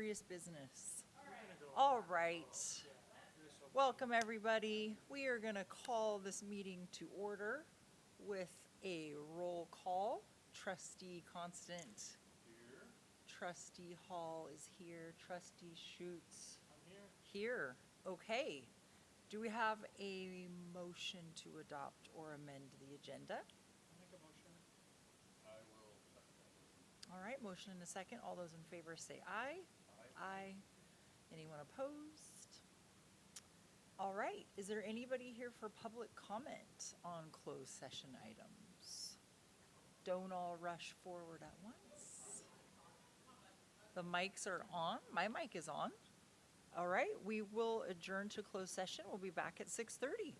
serious business. All right. Welcome, everybody. We are going to call this meeting to order with a roll call. Trustee Constant. Here. Trustee Hall is here. Trustee Schutz. I'm here. Here. Okay. Do we have a motion to adopt or amend the agenda? I'll make a motion. I will second that. All right, motion and a second. All those in favor say aye. Aye. Anyone opposed? All right, is there anybody here for public comment on closed session items? Don't all rush forward at once. The mics are on. My mic is on. All right, we will adjourn to closed session. We'll be back at 6:30.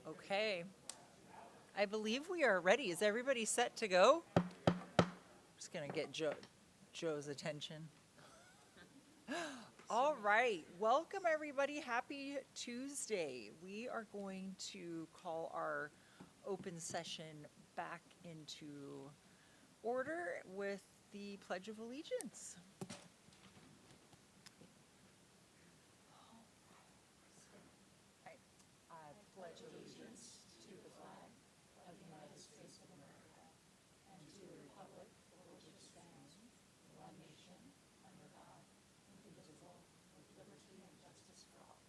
Okay. I believe we are ready. Is everybody set to go? Just gonna get Joe's attention. All right, welcome everybody. Happy Tuesday. We are going to call our open session back into order with the Pledge of Allegiance. I pledge allegiance to the flag of the United States of America and to the republic for which it stands, one nation, under God, indivisible, with liberty and justice for all.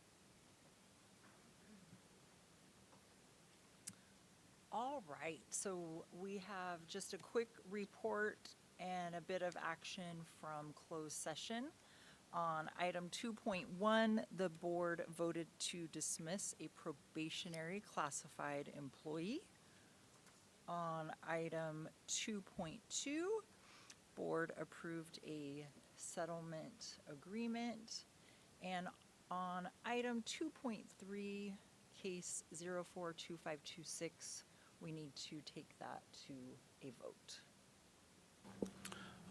All right, so we have just a quick report and a bit of action from closed session. On item 2.1, the board voted to dismiss a probationary classified employee. On item 2.2, board approved a settlement agreement. And on item 2.3, case 042526, we need to take that to a vote.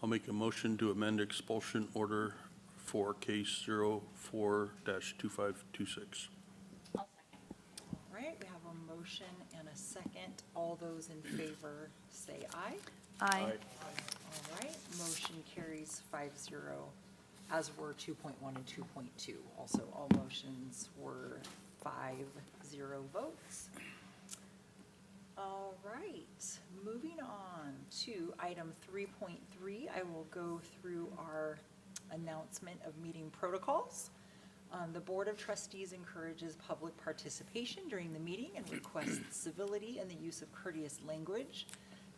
I'll make a motion to amend expulsion order for case 04-2526. All right, we have a motion and a second. All those in favor say aye. Aye. All right, motion carries 5-0, as were 2.1 and 2.2. Also, all motions were 5-0 votes. All right, moving on to item 3.3, I will go through our announcement of meeting protocols. The Board of Trustees encourages public participation during the meeting and requests civility and the use of courteous language.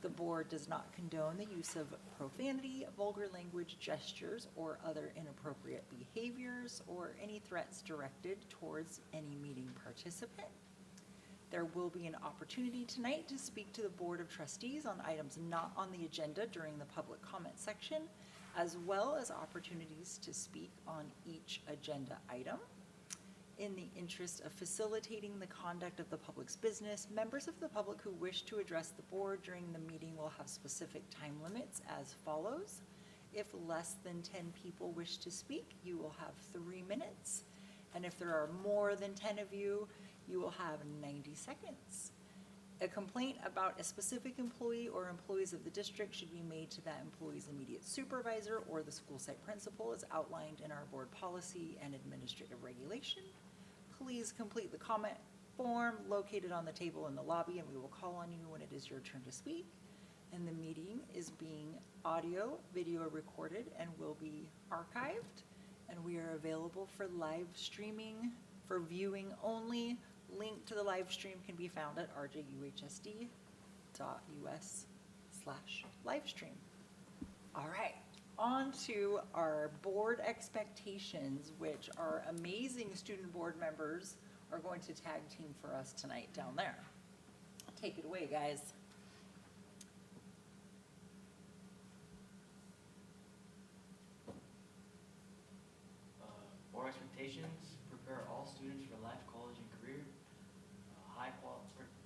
The board does not condone the use of profanity, vulgar language, gestures, or other inappropriate behaviors, or any threats directed towards any meeting participant. There will be an opportunity tonight to speak to the Board of Trustees on items not on the agenda during the public comment section, as well as opportunities to speak on each agenda item. In the interest of facilitating the conduct of the public's business, members of the public who wish to address the board during the meeting will have specific time limits as follows. If less than 10 people wish to speak, you will have 3 minutes. And if there are more than 10 of you, you will have 90 seconds. A complaint about a specific employee or employees of the district should be made to that employee's immediate supervisor or the school site principal as outlined in our board policy and administrative regulation. Please complete the comment form located on the table in the lobby, and we will call on you when it is your turn to speak. And the meeting is being audio, video recorded, and will be archived. And we are available for live streaming, for viewing only. Link to the live stream can be found at rjuhsd.us/livestream. All right, on to our board expectations, which our amazing student board members are going to tag team for us tonight down there. Take it away, guys. Board expectations: prepare all students for life, college, and career.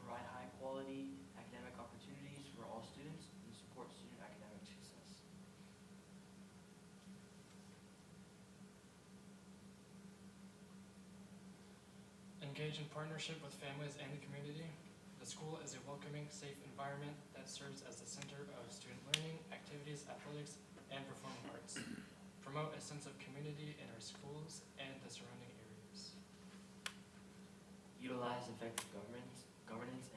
Provide high-quality academic opportunities for all students and support student academic success. Engage in partnership with families and the community. The school is a welcoming, safe environment that serves as the center of student learning, activities, athletics, and performing arts. Promote a sense of community in our schools and the surrounding areas. Utilize effective governance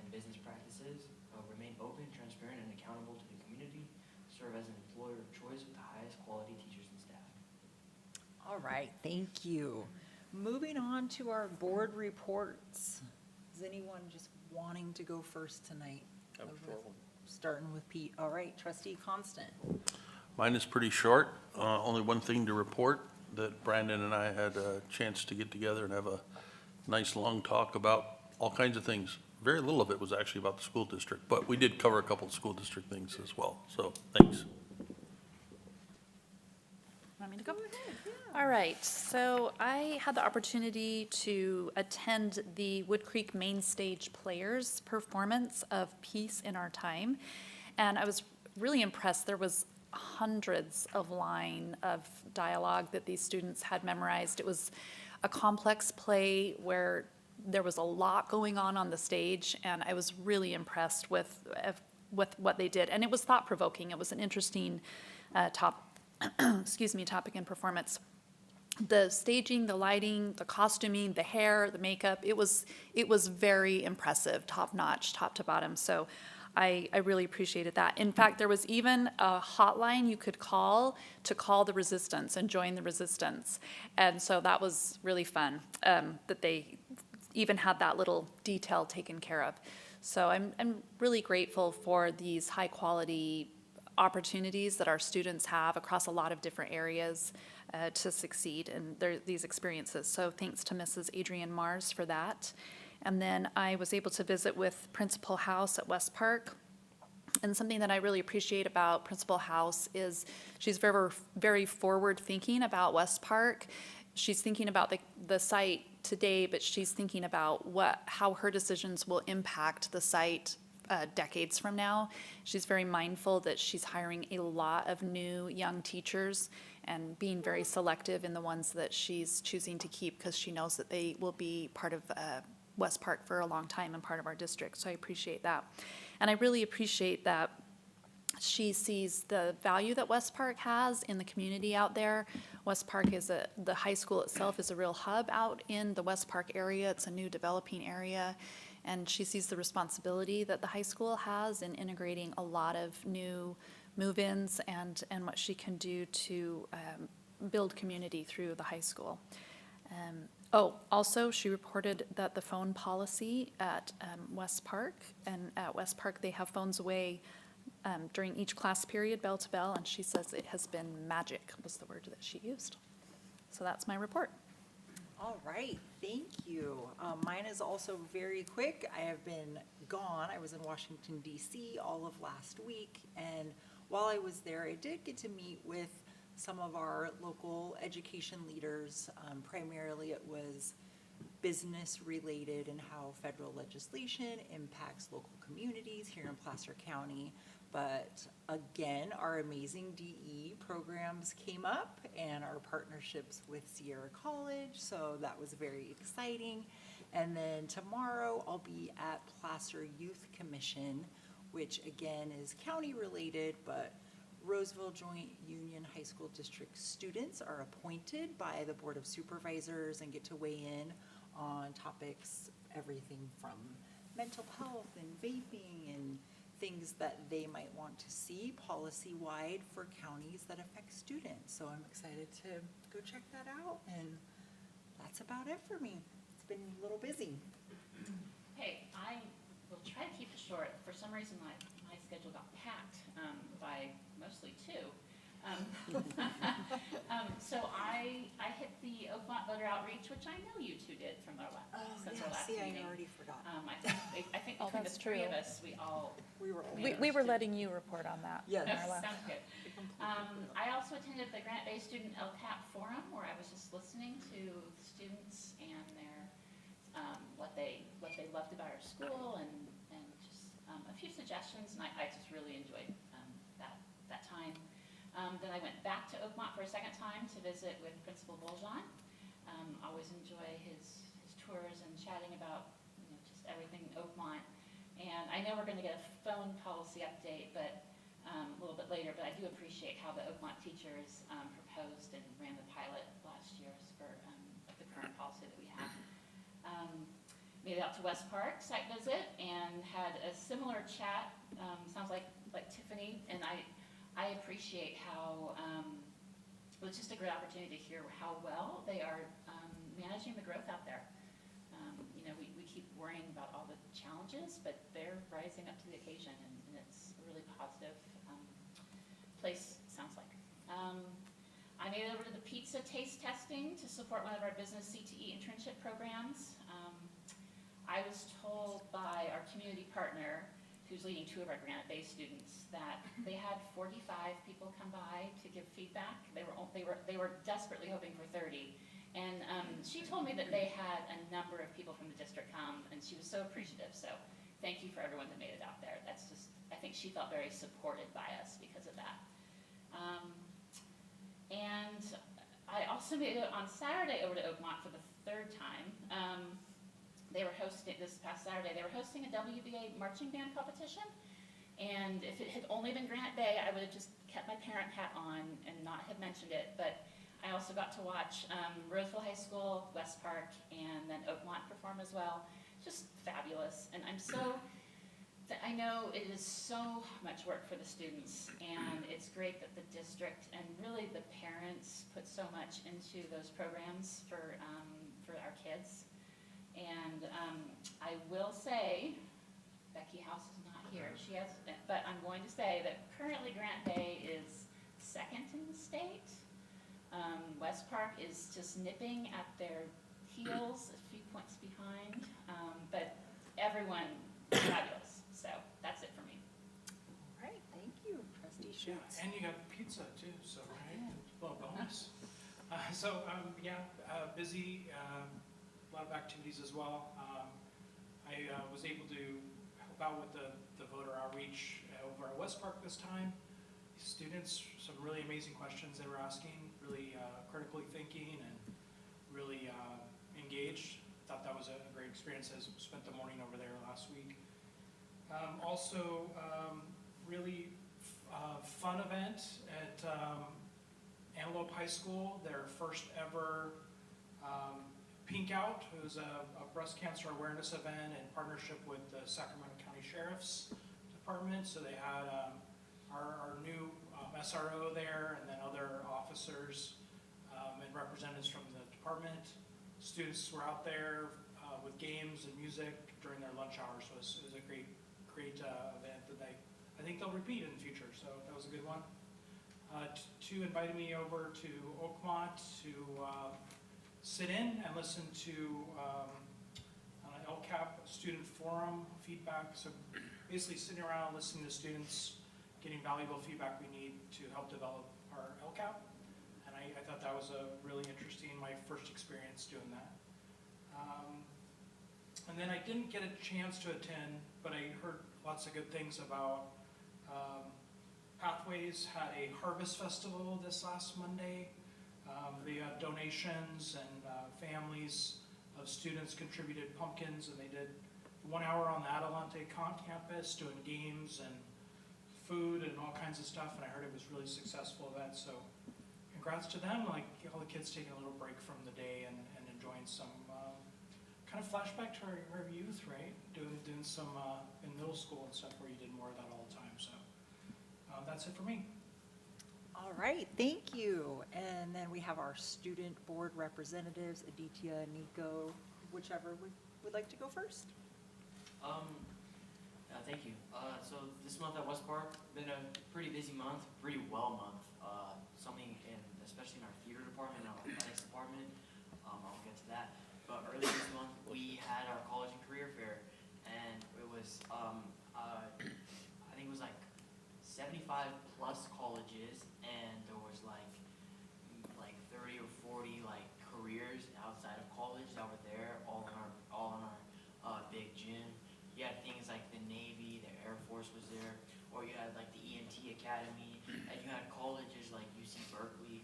and business practices. Remain open, transparent, and accountable to the community. Serve as an employer of choice with the highest quality teachers and staff. All right, thank you. Moving on to our board reports. Is anyone just wanting to go first tonight? Have a short one. Starting with Pete. All right, Trustee Constant. Mine is pretty short. Only one thing to report, that Brandon and I had a chance to get together and have a nice long talk about all kinds of things. Very little of it was actually about the school district, but we did cover a couple of school district things as well. So thanks. Want me to Go ahead, yeah. All right, so I had the opportunity to attend the Wood Creek Main Stage Players performance of Peace in Our Time, and I was really impressed. There was hundreds of line of dialogue that these students had memorized. It was a complex play where there was a lot going on the stage, and I was really impressed with what they did. And it was thought-provoking. It was an interesting topic and performance. The staging, the lighting, the costuming, the hair, the makeup, it was very impressive, top-notch, top to bottom. So I really appreciated that. In fact, there was even a hotline you could call to call the resistance and join the resistance. And so that was really fun, that they even had that little detail taken care of. So I'm really grateful for these high-quality opportunities that our students have across a lot of different areas to succeed in these experiences. So thanks to Mrs. Adrienne Mars for that. And then I was able to visit with Principal House at West Park. And something that I really appreciate about Principal House is she's very, very forward-thinking about West Park. She's thinking about the site today, but she's thinking about how her decisions will impact the site decades from now. She's very mindful that she's hiring a lot of new young teachers and being very selective in the ones that she's choosing to keep because she knows that they will be part of West Park for a long time and part of our district. So I appreciate that. And I really appreciate that she sees the value that West Park has in the community out there. West Park the high school itself is a real hub out in the West Park area. It's a new developing area. And she sees the responsibility that the high school has in integrating a lot of new move-ins and what she can do to build community through the high school. Also, she reported that the phone policy at West Park, and at West Park they have phones away during each class period, bell to bell, and she says it has been magic, was the word that she used. So that's my report. All right, thank you. Mine is also very quick. I have been gone. I was in Washington, D.C. all of last week, and while I was there, I did get to meet with some of our local education leaders. Primarily, it was business related and how federal legislation impacts local communities here in Placer County. But again, our amazing DE programs came up and our partnerships with Sierra College, so that was very exciting. And then tomorrow I'll be at Placer Youth Commission, which again is county related, but Roseville Joint Union High School District students are appointed by the Board of Supervisors and get to weigh in on topics, everything from mental health and vaping and things that they might want to see policy-wide for counties that affect students. So I'm excited to go check that out, and that's about it for me. It's been a little busy. Hey, I will try to keep it short. For some reason, my schedule got packed by mostly 2. So I hit the Oakmont voter outreach, which I know you 2 did from our since our last meeting. I already forgot. I think Oh, between the that's 3 of true. us, we all We were letting you report on that. Yes. in our last- sounds good. I also attended the Grant-Based Student LCAP Forum, where I was just listening to students and their what they loved about our school and just a few suggestions, and I just really enjoyed that time. Then I went back to Oakmont for a second time to visit with Principal Boljon. Always enjoy his tours and chatting about just everything Oakmont. And I know we're going to get a phone policy update, but a little bit later. But I do appreciate how the Oakmont teachers proposed and ran the pilot last year for the current policy that we have. Made it out to West Park site visit and had a similar chat. Sounds like Tiffany, and I appreciate how it was just a great opportunity to hear how well they are managing the growth out there. We keep worrying about all the challenges, but they're rising up to the occasion, and it's a really positive place, sounds like. I made it over to the pizza taste testing to support one of our business CTE internship programs. I was told by our community partner, who's leading 2 of our grant-based students, that they had 45 people come by to give feedback. They were desperately hoping for 30. And she told me that they had a number of people from the district come, and she was so appreciative. So thank you for everyone that made it out there. That's just, I think she felt very supported by us because of that. And I also made it on Saturday over to Oakmont for the 3rd time. They were hosting, this past Saturday, they were hosting a WBA marching band competition. And if it had only been Grant Bay, I would have just kept my parent hat on and not have mentioned it. But I also got to watch Roseville High School, West Park, and then Oakmont perform as well. Just fabulous. And I'm so, I know it is so much work for the students, and it's great that the district and really the parents put so much into those programs for our kids. And I will say, Becky House is not here. She has, but I'm going to say that currently Grant Bay is 2nd in the state. West Park is just nipping at their heels, a few points behind. But everyone is fabulous. So that's it for me. All right, thank you, Trustee Yeah, Schutz. and you got pizza too, so, right? Yeah. Well, bonus. Busy, a lot of activities as well. I was able to help out with the voter outreach over at West Park this time. Students, some really amazing questions they were asking, really critically thinking and really engaged. Thought that was a great experience. I spent the morning over there last week. Really fun event at Antelope High School, their first ever Pink Out. It was a breast cancer awareness event in partnership with the Sacramento County Sheriff's Department. So they had our new SRO there, and then other officers and representatives from the department. Students were out there with games and music during their lunch hour, so it was a great event that I think they'll repeat in the future, so that was a good one. Two invited me over to Oakmont to sit in and listen to LCAP student forum feedback. So basically sitting around listening to students, getting valuable feedback we need to help develop our LCAP. And I thought that was a really interesting, my first experience doing that. And then I didn't get a chance to attend, but I heard lots of good things about Pathways had a harvest festival this last Monday. They had donations and families of students contributed pumpkins, and they did 1 hour on the Adelante campus doing games and food and all kinds of stuff, and I heard it was a really successful event, so congrats to them, like all the kids taking a little break from the day and enjoying some kind of flashback to our youth, right? Doing some in middle school and stuff where you did more of that all the time, so that's it for me. All right, thank you. And then we have our student board representatives, Aditya, Nico, whichever would like to go first. Thank you. So this month at West Park, been a pretty busy month, pretty well month. Especially in our theater department, our athletics department. I'll get to that. But earlier this month, we had our college and career fair, and it was, I think it was like 75 plus colleges, and there was like 30 or 40 like careers outside of college that were there, all in our big gym. You had things like the Navy, the Air Force was there, or you had like the EMT Academy, and you had colleges like UC Berkeley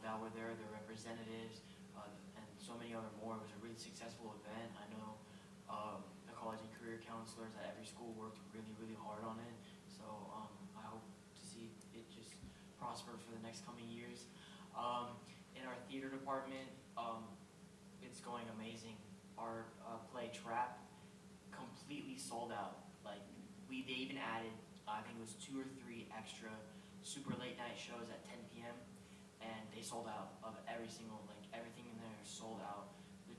that were there, their representatives, and so many other more. It was a really successful event. I know the college and career counselors at every school worked really, really hard on it. So I hope to see it just prosper for the next coming years. In our theater department, it's going amazing. Our play Trap completely sold out. Like they even added, I think it was 2 or 3 extra super late night shows at 10 p.m. and they sold out of everything in there is sold out. The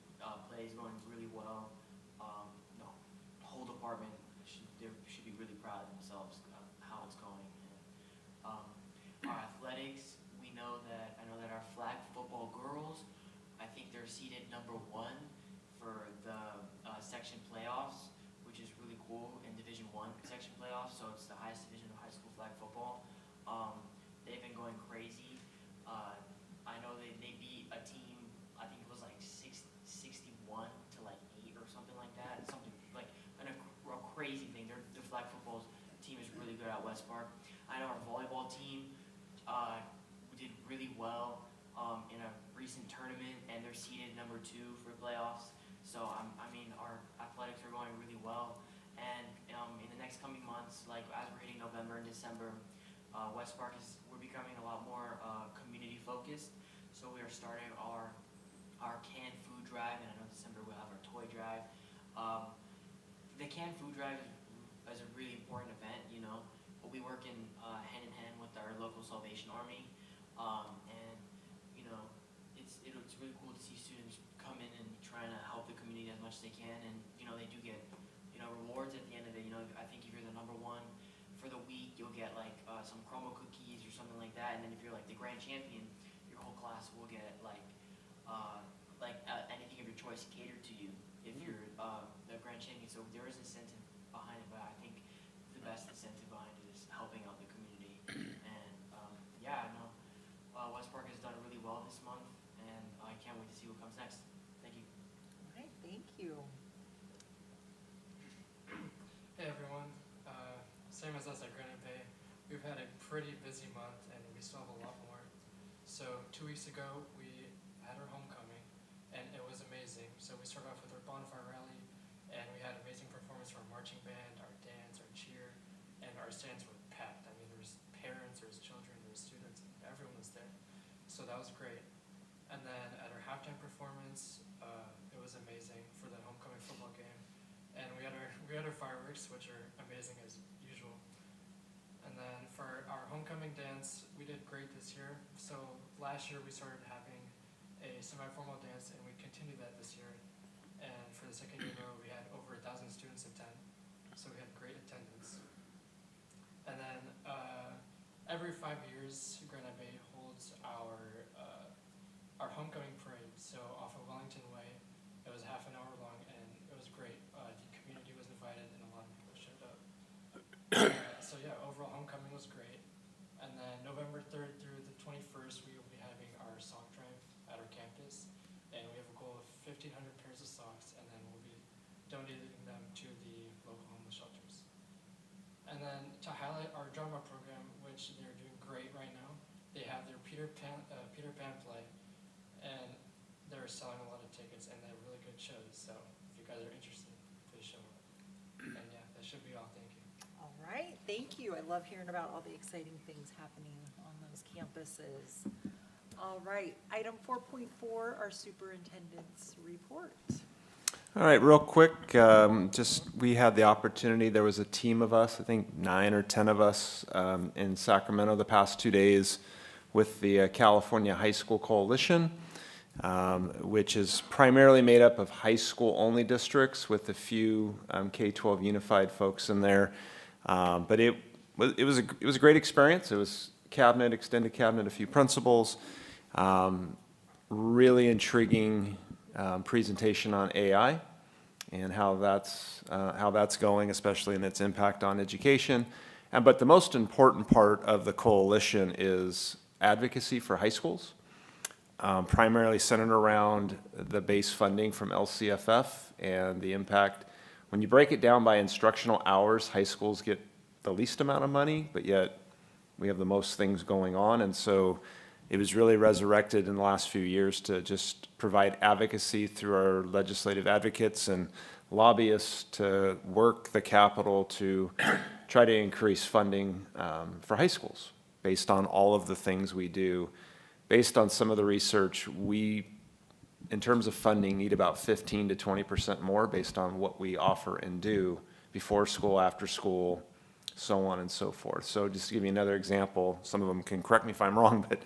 play is going really well. The whole department should be really proud of themselves of how it's going. And, our athletics, I know that our flag football girls, I think they're seeded number 1 for the section playoffs, which is really cool in Division I section West Park. I know our volleyball team did really well in a recent tournament, and they're seeded number 2 for playoffs. So I mean, our athletics are going really well. And in the next coming months, like as we're hitting November and December, West Park we're becoming a lot more community focused. So we are starting our canned food drive, and I know December we'll have our toy drive. The canned food drive is a really important event, you know. But we work hand in hand with our local Salvation Army, and you know, it's really cool to see students come in and trying to help the community as much as they can, and you know, they do get rewards at the end of it. You know, I think if you're the number 1 for the week, you'll get like some Chroma cookies or something like that, and then if you're like the grand champion, your whole class will get like anything of your choice catered to you if you're the grand champion. So there is incentive behind it, but I think the best incentive behind it is helping out the community. And yeah, I know West Park has done really well this month, and I can't wait to see what comes next. Thank you. All right, thank you. Hey everyone, same as us at Granite Bay, we've had a pretty busy month and we still have a lot more. So 2 weeks ago we had our homecoming and it was amazing. So we started off with our bonfire rally and we had amazing performance from our marching band, our dance, our cheer, and our stands were packed. I mean, there was parents, there was children, there was students, everyone was there. So that was great. And then at our halftime performance, it was amazing for the homecoming football game. And we had our fireworks, which are amazing as usual. And then for our homecoming dance, we did great this year. So last year we started having a semi-formal dance, and we continued that this year. And for the second year in a row, we had over 1,000 students attend. So we had great attendance. And then every 5 years, Granite Bay holds our homecoming parade. So off of Wellington Way, it was half an hour long, and it was great. The community was invited, and a lot of people showed up. So yeah, overall homecoming was great. And then November 3rd through the 21st, we will be having our sock drive at our campus, and we have a goal of 1,500 pairs of socks, and then we'll be donating them to the local homeless shelters. And then to highlight our drama program, which they're doing great right now, they have their Peter Pan play, and they're selling a lot of tickets, and they have really good shows. So if you guys are interested, please show up. And yeah, that should be all. Thank you. All right, thank you. I love hearing about all the exciting things happening on those campuses. All right, item 4.4, our superintendent's report. All right, real quick, we had the opportunity, there was a team of us, I think 9 or 10 of us in Sacramento the past 2 days with the California High School Coalition, which is primarily made up of high school-only districts with a few K-12 unified folks in there. But it was a great experience. It was cabinet, extended cabinet, a few principals, really intriguing presentation on AI and how that's going, especially in its impact on education. But the most important part of the coalition is advocacy for high schools, primarily centered around the base funding from LCFF and the impact. When you break it down by instructional hours, high schools get the least amount of money, but yet we have the most things going on. And so it was really resurrected in the last few years to just provide advocacy through our legislative advocates and lobbyists to work the Capitol to try to increase funding for high schools based on all of the things we do. Based on some of the research, we, in terms of funding, need about 15 to 20% more based on what we offer and do before school, after school, so on and so forth. So just to give you another example, some of them can correct me if I'm wrong, but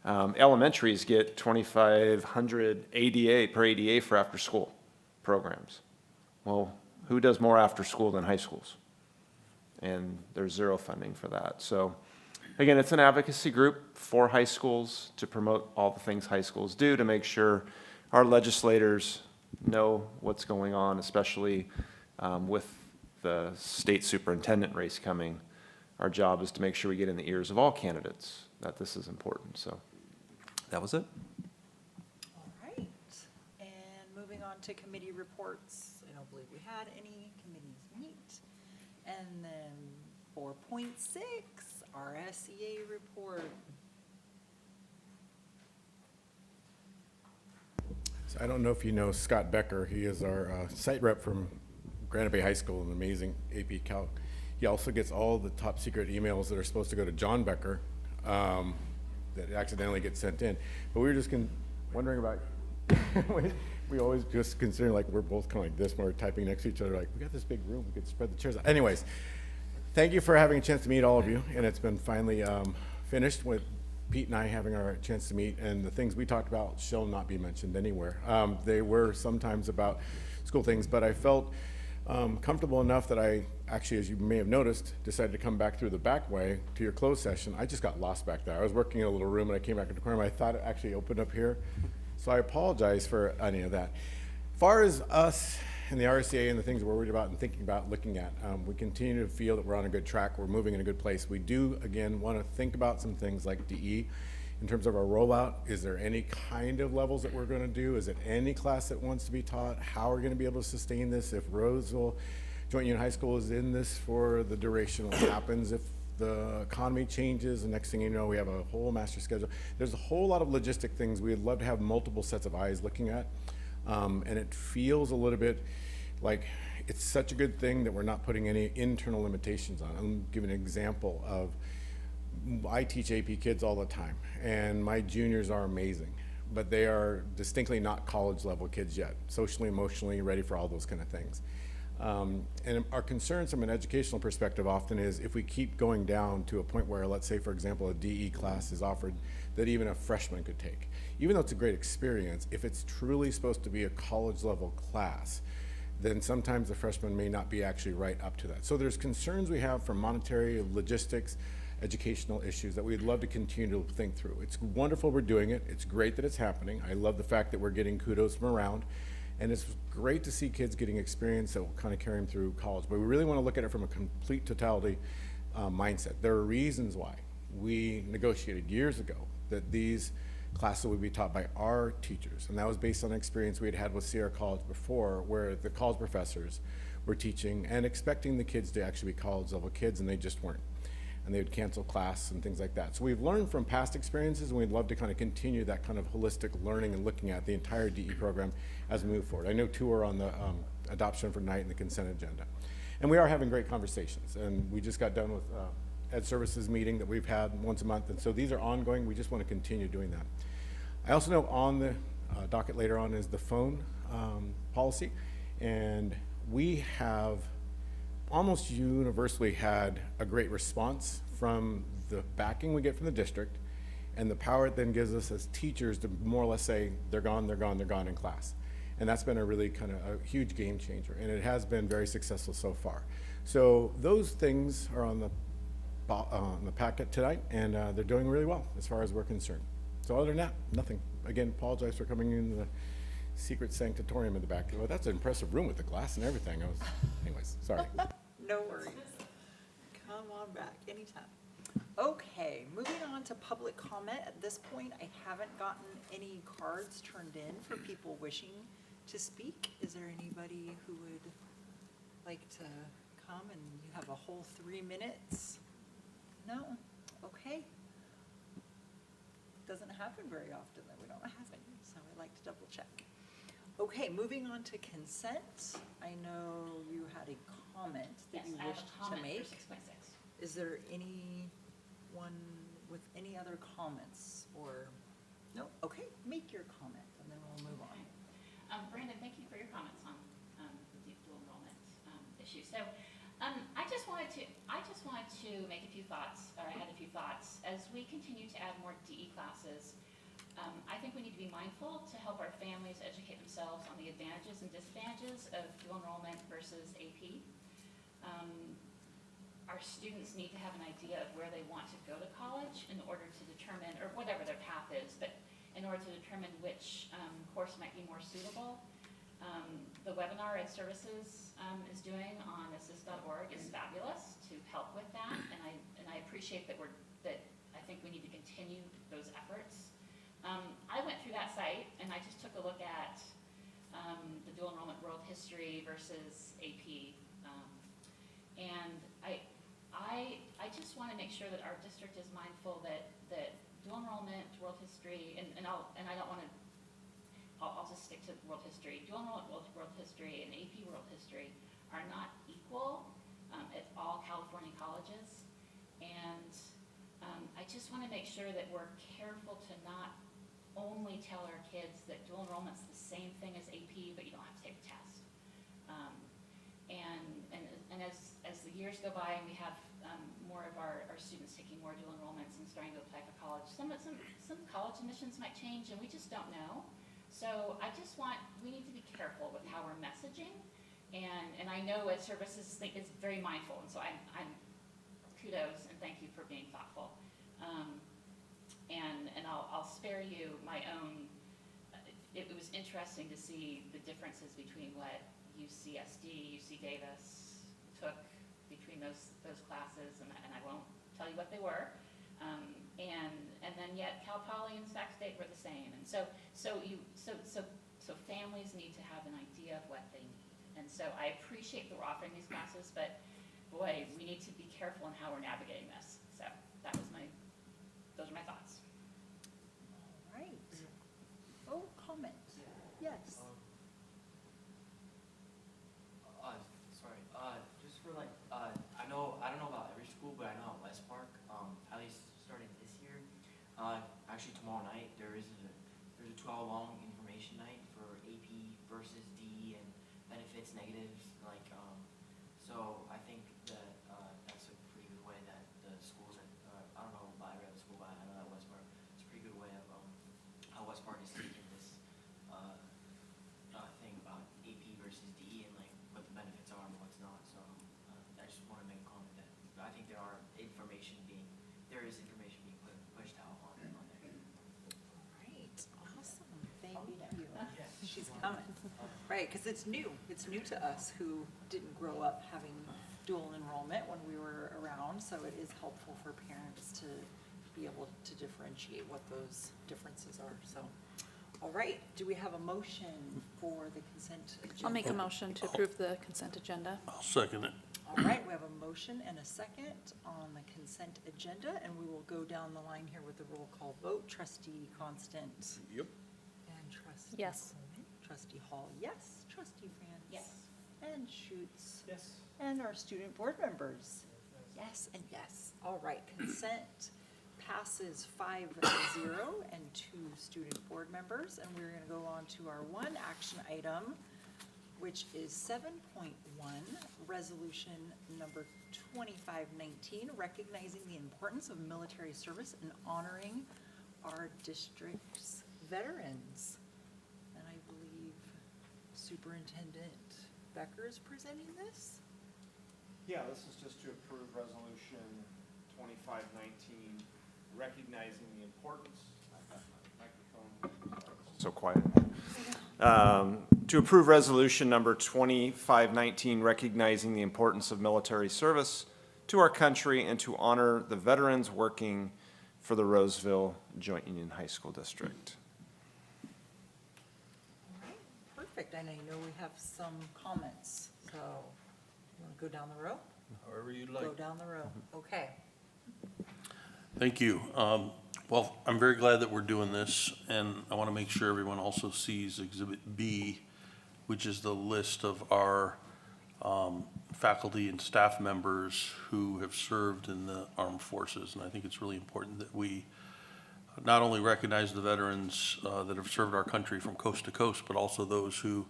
elementaries get $2,500 ADA per ADA for after school programs. Well, who does more after school than high schools? And there's zero funding for that. So again, it's an advocacy group for high schools to promote all the things high schools do to make sure our legislators know what's going on, especially with the state superintendent race coming. Our job is to make sure we get in the ears of all candidates that this is important. So that was it. All right, and moving on to committee reports. I don't believe we had any committees meet. And then 4.6, RSEA report. So I don't know if you know Scott Becker. He is our site rep from Granite Bay High School, an amazing AP Calc. He also gets all the top secret emails that are supposed to go to John Becker that accidentally get sent in. But we were just wondering about, we always just consider like we're both kind of like this when we're typing next to each other, like we got this big room, we could spread the chairs out. Anyways, thank you for having a chance to meet all of you, and it's been finally finished with Pete and I having our chance to meet, and the things we talked about shall not be mentioned anywhere. They were sometimes about school things, but I felt comfortable enough that I actually, as you may have noticed, decided to come back through the back way to your closed session. I just got lost back there. I was working in a little room and I came back in the corner, and I thought it actually opened up here. So I apologize for any of that. As far as us and the RCA and the things we're worried about and thinking about, looking at, we continue to feel that we're on a good track. We're moving in a good place. We do, again, want to think about some things like DE in terms of our rollout. Is there any kind of levels that we're going to do? Is it any class that wants to be taught? How are we going to be able to sustain this? If Roseville Joint Union High School is in this for the duration, what happens if the economy changes? The next thing you know, we have a whole master schedule. There's a whole lot of logistic things we'd love to have multiple sets of eyes looking at. And it feels a little bit like it's such a good thing that we're not putting any internal limitations on. I'll give an example of, I teach AP kids all the time, and my juniors are amazing, but they are distinctly not college level kids yet, socially, emotionally ready for all those kind of things. And our concerns from an educational perspective often is if we keep going down to a point where, let's say, for example, a DE class is offered that even a freshman could take. Even though it's a great experience, if it's truly supposed to be a college level class, then sometimes the freshman may not be actually right up to that. So there's concerns we have from monetary, logistics, educational issues that we'd love to continue to think through. It's wonderful we're doing it. It's great that it's happening. I love the fact that we're getting kudos from around. And it's great to see kids getting experience that will kind of carry them through college. But we really want to look at it from a complete totality mindset. There are reasons why we negotiated years ago that these classes would be taught by our teachers. And that was based on experience we had had with Sierra College before, where the college professors were teaching and expecting the kids to actually be college level kids, and they just weren't. And they would cancel class and things like that. So we've learned from past experiences, and we'd love to kind of continue that kind of holistic learning and looking at the entire DE program as we move forward. I know 2 are on the adoption for night and the consent agenda. And we are having great conversations. And we just got done with Ed Services meeting that we've had once a month. And so these are ongoing. We just want to continue doing that. I also know on the docket later on is the phone policy. And we have almost universally had a great response from the backing we get from the district and the power it then gives us as teachers to more or less say, they're gone, they're gone, they're gone in class. And that's been a really kind of a huge game changer, and it has been very successful so far. So those things are on the packet tonight, and they're doing really well as far as we're concerned. So other than that, nothing. Again, apologize for coming in the secret sanctatorium in the back. Well, that's an impressive room with the glass and everything. Anyways, sorry. No worries. Come on back anytime. Okay, moving on to public comment. At this point, I haven't gotten any cards turned in for people wishing to speak. Is there anybody who would like to come, and you have a whole 3 minutes? No? Okay. Doesn't happen very often that we don't have any, so I like to double check. Okay, moving on to consent. I know you had a comment that Yes, you I have wished a to comment make. for 6.6. Is there anyone with any other comments or, no? Okay, make your comment and then we'll move on. Brandon, thank you for your comments on the dual enrollment issue. So I just wanted to make a few thoughts, or I had a few thoughts. As we continue to add more DE classes, I think we need to be mindful to help our families educate themselves on the advantages and disadvantages of dual enrollment versus AP. Our students need to have an idea of where they want to go to college in order to determine, or whatever their path is, but in order to determine which course might be more suitable. The webinar Ed Services is doing on assist.org is fabulous to help with that, and I appreciate that I think we need to continue those efforts. I went through that site and I just took a look at the dual enrollment world history versus AP, and I I just want to make sure that our district is mindful that dual enrollment, world history, and I don't want to, I'll just stick to world history. Dual enrollment, world history, and AP world history are not equal at all California colleges. And I just want to make sure that we're careful to not only tell our kids that dual enrollment's the same thing as AP, but you don't have to take a test. And as the years go by and we have more of our students taking more dual enrollments and starting to apply for college, some college admissions might change and we just don't know. So we need to be careful with how we're messaging. And I know Ed Services is very mindful, and so I'm kudos and thank you for being thoughtful. And I'll spare you my own. It was interesting to see the differences between what UCSD, UC Davis took between those classes, and I won't tell you what they were. And then yet Cal Poly and Sac State were the same. And so families need to have an idea of what they need. And so I appreciate that we're offering these classes, but boy, we need to be careful in how we're navigating this. So those are my thoughts. All right. Oh, comment. Yes. Sorry, just for like, I don't know about every school, but I know at West Park, at least starting this year, actually tomorrow night, there's a 12-long information night for AP versus D and benefits, negatives, like, so I think that, that's a pretty good way that the schools that, I don't know about every other school, but I know at West Park, it's a pretty good way of, how West Park is taking this, thing about AP versus D and like what the benefits are and what's not. So I just want to make a comment that I think there is information being pushed out on there. Right. Awesome. Thank you. She's coming. Right, because it's new. It's new to us who didn't grow up having dual enrollment when we were around. So it is helpful for parents to be able to differentiate what those differences are. So, all right. Do we have a motion for the consent agenda? I'll make a motion to approve the consent agenda. I'll second it. All right, we have a motion and a second on the consent agenda, and we will go down the line here with the roll call vote. Trustee Constant. Yep. And Trustee. Yes. Coleman. Trustee Hall, yes. Trustee France. Yes. And Schutz. Yes. And our student board members. Yes and yes. All right, consent passes 5-0 and 2 student board members. And we're gonna go on to our one action item, which is 7.1, resolution number 2519, recognizing the importance of military service and honoring our district's veterans. And I believe Superintendent Becker is presenting this. Yeah, this is just to approve resolution 2519, recognizing the importance. I have my microphone. So quiet. To approve resolution number 2519, recognizing the importance of military service to our country and to honor the veterans working for the Roseville Joint Union High School District. All right, perfect. And I know we have some comments, so you want to go down the row? However you'd Go down the row. Okay. Thank you. Well, I'm very glad that we're doing this, and I want to make sure everyone also sees Exhibit B, which is the list of our faculty and staff members who have served in the armed forces. And I think it's really important that we not only recognize the veterans that have served our country from coast to coast, but also those who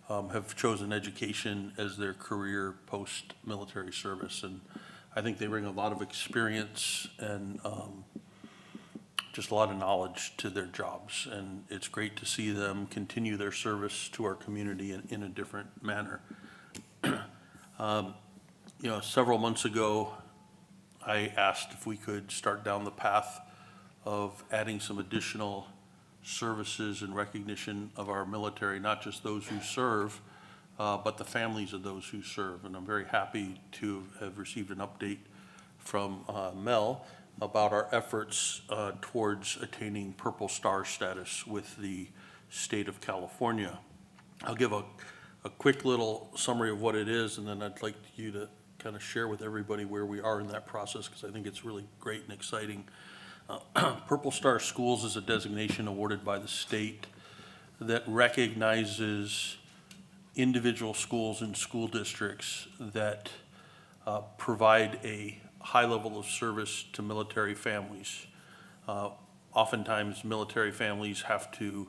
have chosen education as their career post-military service. And I think they bring a lot of experience and just a lot of knowledge to their jobs. And it's great to see them continue their service to our community in a different manner. You know, several months ago, I asked if we could start down the path of adding some additional services and recognition of our military, not just those who serve, but the families of those who serve. And I'm very happy to have received an update from Mel about our efforts towards attaining Purple Star status with the state of California. I'll give a quick little summary of what it is, and then I'd like you to kind of share with everybody where we are in that process, because I think it's really great and exciting. Purple Star Schools is a designation awarded by the state that recognizes individual schools and school districts that provide a high level of service to military families. Oftentimes, military families have to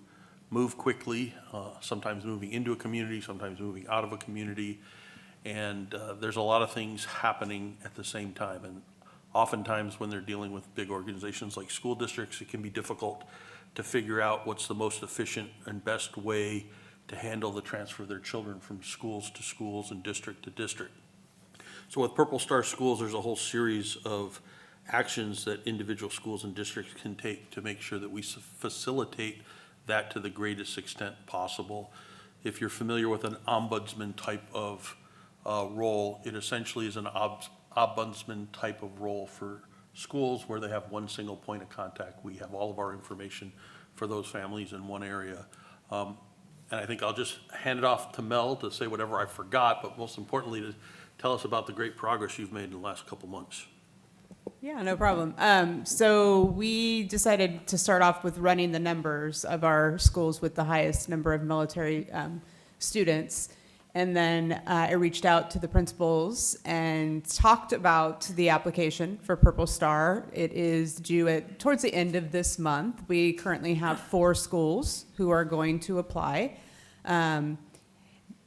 move quickly, sometimes moving into a community, sometimes moving out of a community, and there's a lot of things happening at the same time. And oftentimes, when they're dealing with big organizations like school districts, it can be difficult to figure out what's the most efficient and best way to handle the transfer of their children from schools to schools and district to district. So with Purple Star Schools, there's a whole series of actions that individual schools and districts can take to make sure that we facilitate that to the greatest extent possible. If you're familiar with an ombudsman type of role, it essentially is an ombudsman type of role for schools where they have one single point of contact. We have all of our information for those families in one area. And I think I'll just hand it off to Mel to say whatever I forgot, but most importantly, to tell us about the great progress you've made in the last couple months. Yeah, no problem. So we decided to start off with running the numbers of our schools with the highest number of military students. And then I reached out to the principals and talked about the application for Purple Star. It is due towards the end of this month. We currently have 4 schools who are going to apply.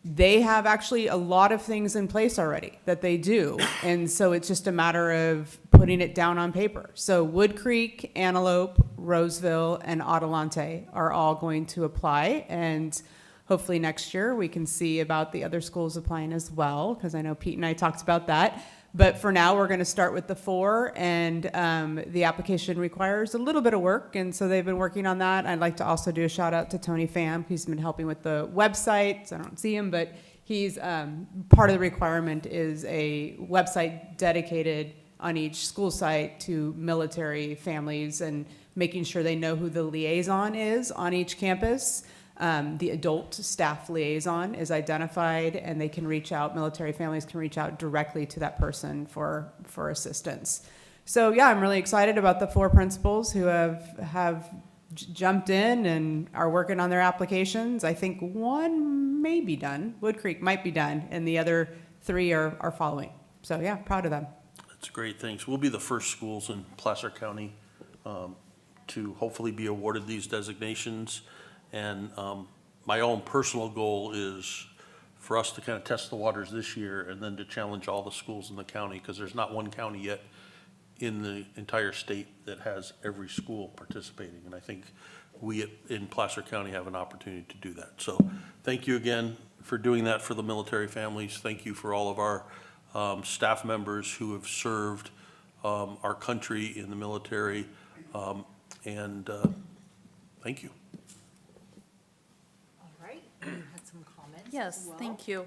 They have actually a lot of things in place already that they do. And so it's just a matter of putting it down on paper. So Wood Creek, Antelope, Roseville, and Adelante are all going to apply. And hopefully next year we can see about the other schools applying as well, because I know Pete and I talked about that. But for now, we're going to start with the 4, and the application requires a little bit of work, and so they've been working on that. I'd like to also do a shout out to Tony Pham, who's been helping with the website. I don't see him, but he's part of the requirement is a website dedicated on each school site to military families and making sure they know who the liaison is on each campus. The adult staff liaison is identified, and they can reach out, military families can reach out directly to that person for assistance. So yeah, I'm really excited about the 4 principals who have jumped in and are working on their applications. I think 1 may be done, Wood Creek might be done, and the other 3 are following. So yeah, proud of them. That's great, thanks. We'll be the first schools in Placer County to hopefully be awarded these designations. And my own personal goal is for us to kind of test the waters this year and then to challenge all the schools in the county, because there's not one county yet in the entire state that has every school participating. And I think we in Placer County have an opportunity to do that. So thank you again for doing that for the military families. Thank you for all of our staff members who have served our country in the military. Thank you. Had some comments Yes, as well. thank you.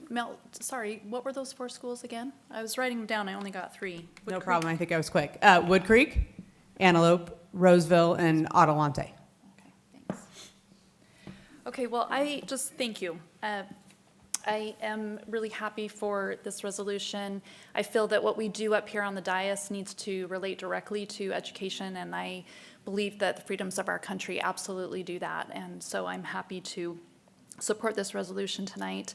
Mel, sorry, what were those 4 schools again? I was writing them down, I only got 3. Wood No Creek? problem, I think I was quick. Wood Creek, Antelope, Roseville, and Adelante. Okay, thanks. Okay, well, I just, thank you. I am really happy for this resolution. I feel that what we do up here on the dais needs to relate directly to education, and I believe that the freedoms of our country absolutely do that. And so I'm happy to support this resolution tonight.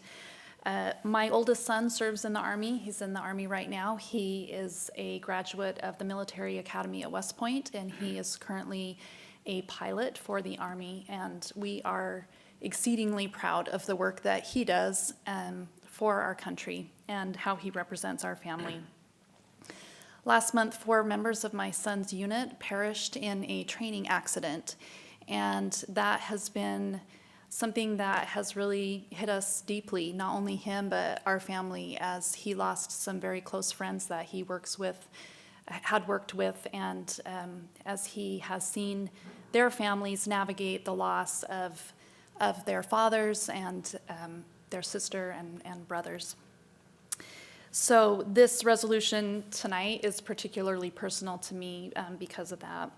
My oldest son serves in the Army. He's in the Army right now. He is a graduate of the Military Academy at West Point, and he is currently a pilot for the Army. And we are exceedingly proud of the work that he does for our country and how he represents our family. Last month, 4 members of my son's unit perished in a training accident, and that has been something that has really hit us deeply, not only him, but our family, as he lost some very close friends that he had worked with, and as he has seen their families navigate the loss of their fathers and their sister and brothers. So this resolution tonight is particularly personal to me because of that.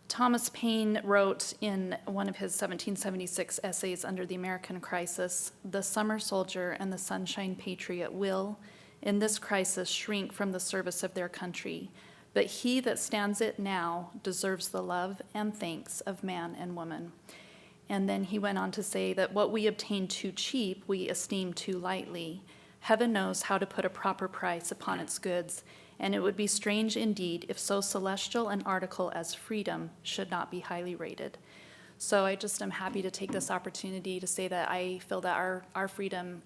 Thomas Paine wrote in one of his 1776 essays under the American crisis, "The summer soldier and the sunshine patriot will, in this crisis shrink from the service of their country. But he that stands it now deserves the love and thanks of man and woman. And then he went on to say that what we obtain too cheap, we esteem too lightly. Heaven knows how to put a proper price upon its goods, and it would be strange indeed if so celestial an article as freedom should not be highly rated. So I just am happy to take this opportunity to say that I feel that our freedom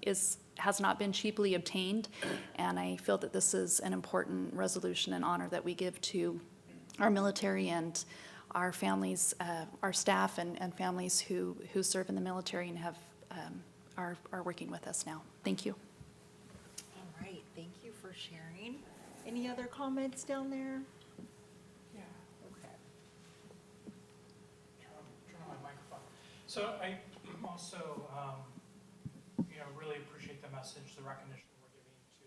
has not been cheaply obtained, and I feel that this is an important resolution and honor that we give to our military and our families, our staff and families who serve in the military and are working with us now. Thank you. All right, thank you for sharing. Any other comments down there? Yeah. Okay. Turn on my microphone. So I also, really appreciate the message, the recognition we're giving to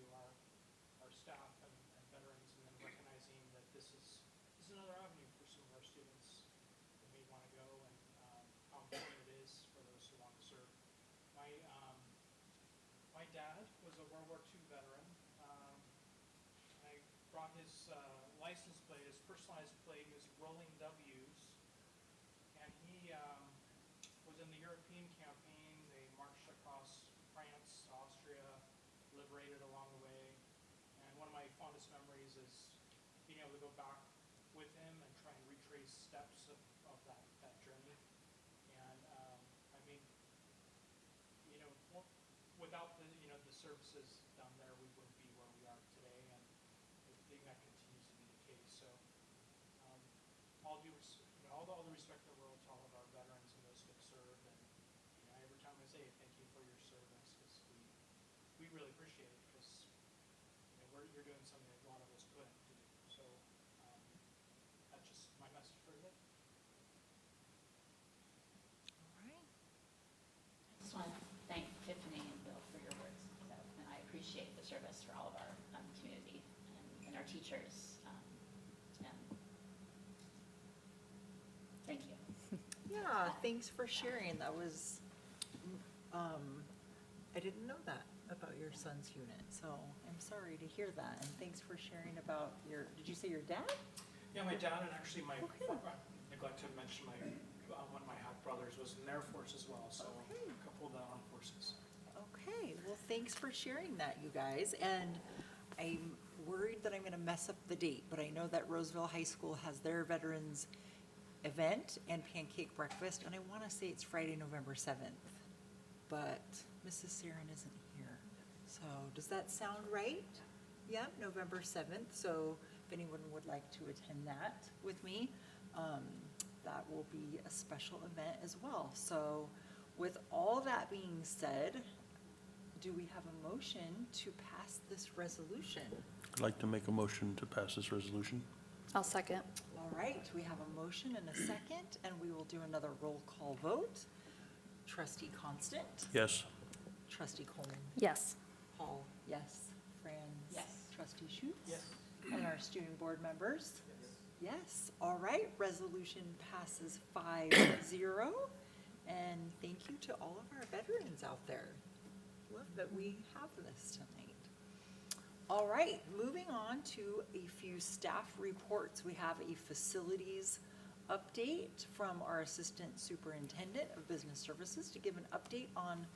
our staff and veterans, and then recognizing that this is another avenue for some of our students that may want to go, and how important it is for those who want to serve. My dad was a World War II veteran. I brought his license plate, his personalized plate, was rolling W's, and he was in the European campaign. They marched across France, Austria, liberated along the way, and one of my fondest memories is being able to go back with him and try and retrace steps of that journey. And without the services down there, we wouldn't be where we are today, and I think that continues to be the case. So all the respect in the world to all of our veterans and those who have served, and every time I say thank you for your service, because we really appreciate it, because you're doing something that a lot of us couldn't do. So that's just my message for today. All right. I just want to thank Tiffany and Bill for your words, and I appreciate the service for all of our community and our teachers. And thank you. Yeah, thanks for sharing. That was, I didn't know that about your son's unit, so I'm sorry to hear that. And thanks for sharing about did you say your dad? Yeah, my dad, and actually I Okay. neglected to mention one of my half brothers was in the Air Force as well, so Okay. a couple of the armed forces. Okay, well, thanks for sharing that, you guys. And I'm worried that I'm gonna mess up the date, but I know that Roseville High School has their veterans event and pancake breakfast, and I wanna say it's Friday, November 7th. But Mrs. Sarin isn't here. So does that sound right? Yeah, November 7th. So if anyone would like to attend that with me, that will be a special event as well. So with all that being said, do we have a motion to pass this resolution? I'd like to make a motion to pass this resolution. I'll second. All right, we have a motion and a second, and we will do another roll call vote. Trustee Constant? Yes. Trustee Coleman? Yes. Paul? Yes. Franz? Yes. Trustee Schutz? Yes. And our student board members? Yes. All right, resolution passes 5-0. And thank you to all of our veterans out there. Love that we have this tonight. All right, moving on to a few staff reports. We have a facilities update from our Assistant Superintendent of Business Services to give an update on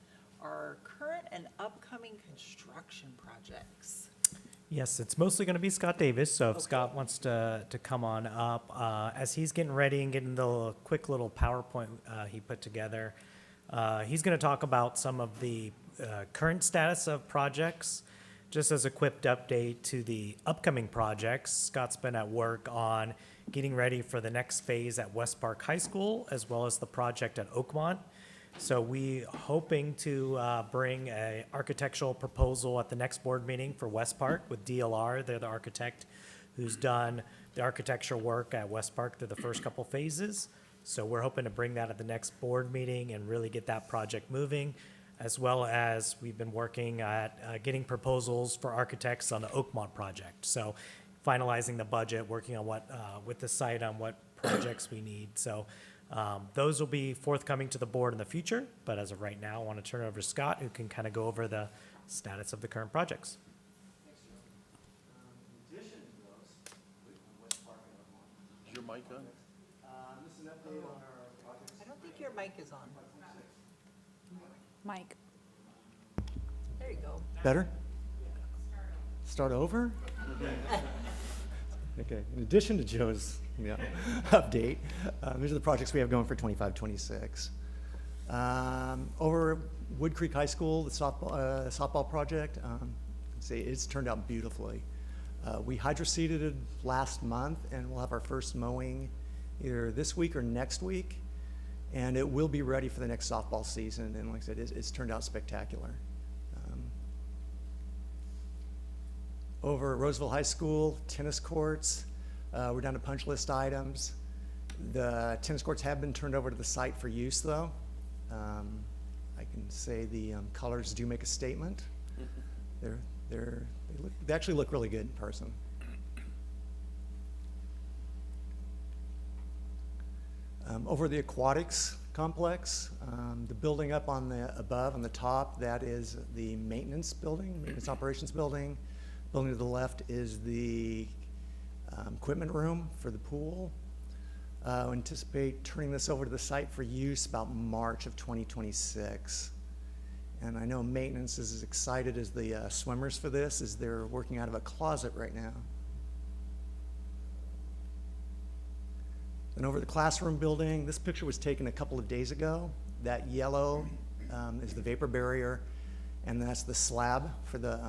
our current and upcoming construction projects. Yes, it's mostly going to be Scott Davis, so if Okay. Scott wants to come on up, as he's getting ready and getting the quick little PowerPoint he put together, he's going to talk about some of the current status of projects. Just as a quick update to the upcoming projects, Scott's been at work on getting ready for the next phase at West Park High School, as well as the project at Oakmont. So we hoping to bring a architectural proposal at the next board meeting for West Park with DLR. They're the architect who's done the architectural work at West Park through the first couple phases. So we're hoping to bring that at the next board meeting and really get that project moving, as well as we've been working at getting proposals for architects on the Oakmont project. So finalizing the budget, working on what, with the site on what projects we need. So those will be forthcoming to the board in the future, but as of right now, I want to turn it over to Scott, who can kind of go over the status of the current projects. Is your mic on? This is an update on our projects. I don't think your mic is on. Mike. There you go. Better? Start over? Okay, in addition to Joe's update, these are the projects we have going for 25-26. Over at Wood Creek High School, the softball project, it's turned out beautifully. We hydroseeded it last month, and we'll have our first mowing either this week or next week, and it will be ready for the next softball season. And like I said, it's turned out spectacular. Over at Roseville High School, tennis courts, we're down to punch list items. The tennis courts have been turned over to the site for use, though. I can say the colors do make a statement. They actually look really good in person. Over the aquatics complex, the building up on the above on the top, that is the maintenance building, maintenance operations building. Building to the left is the equipment room for the pool. Anticipate turning this over to the site for use about March of 2026. And I know maintenance is as excited as the swimmers for this, as they're working out of a closet right now. And over the classroom building, this picture was taken a couple of days ago. That yellow is the vapor barrier, and that's the slab for the,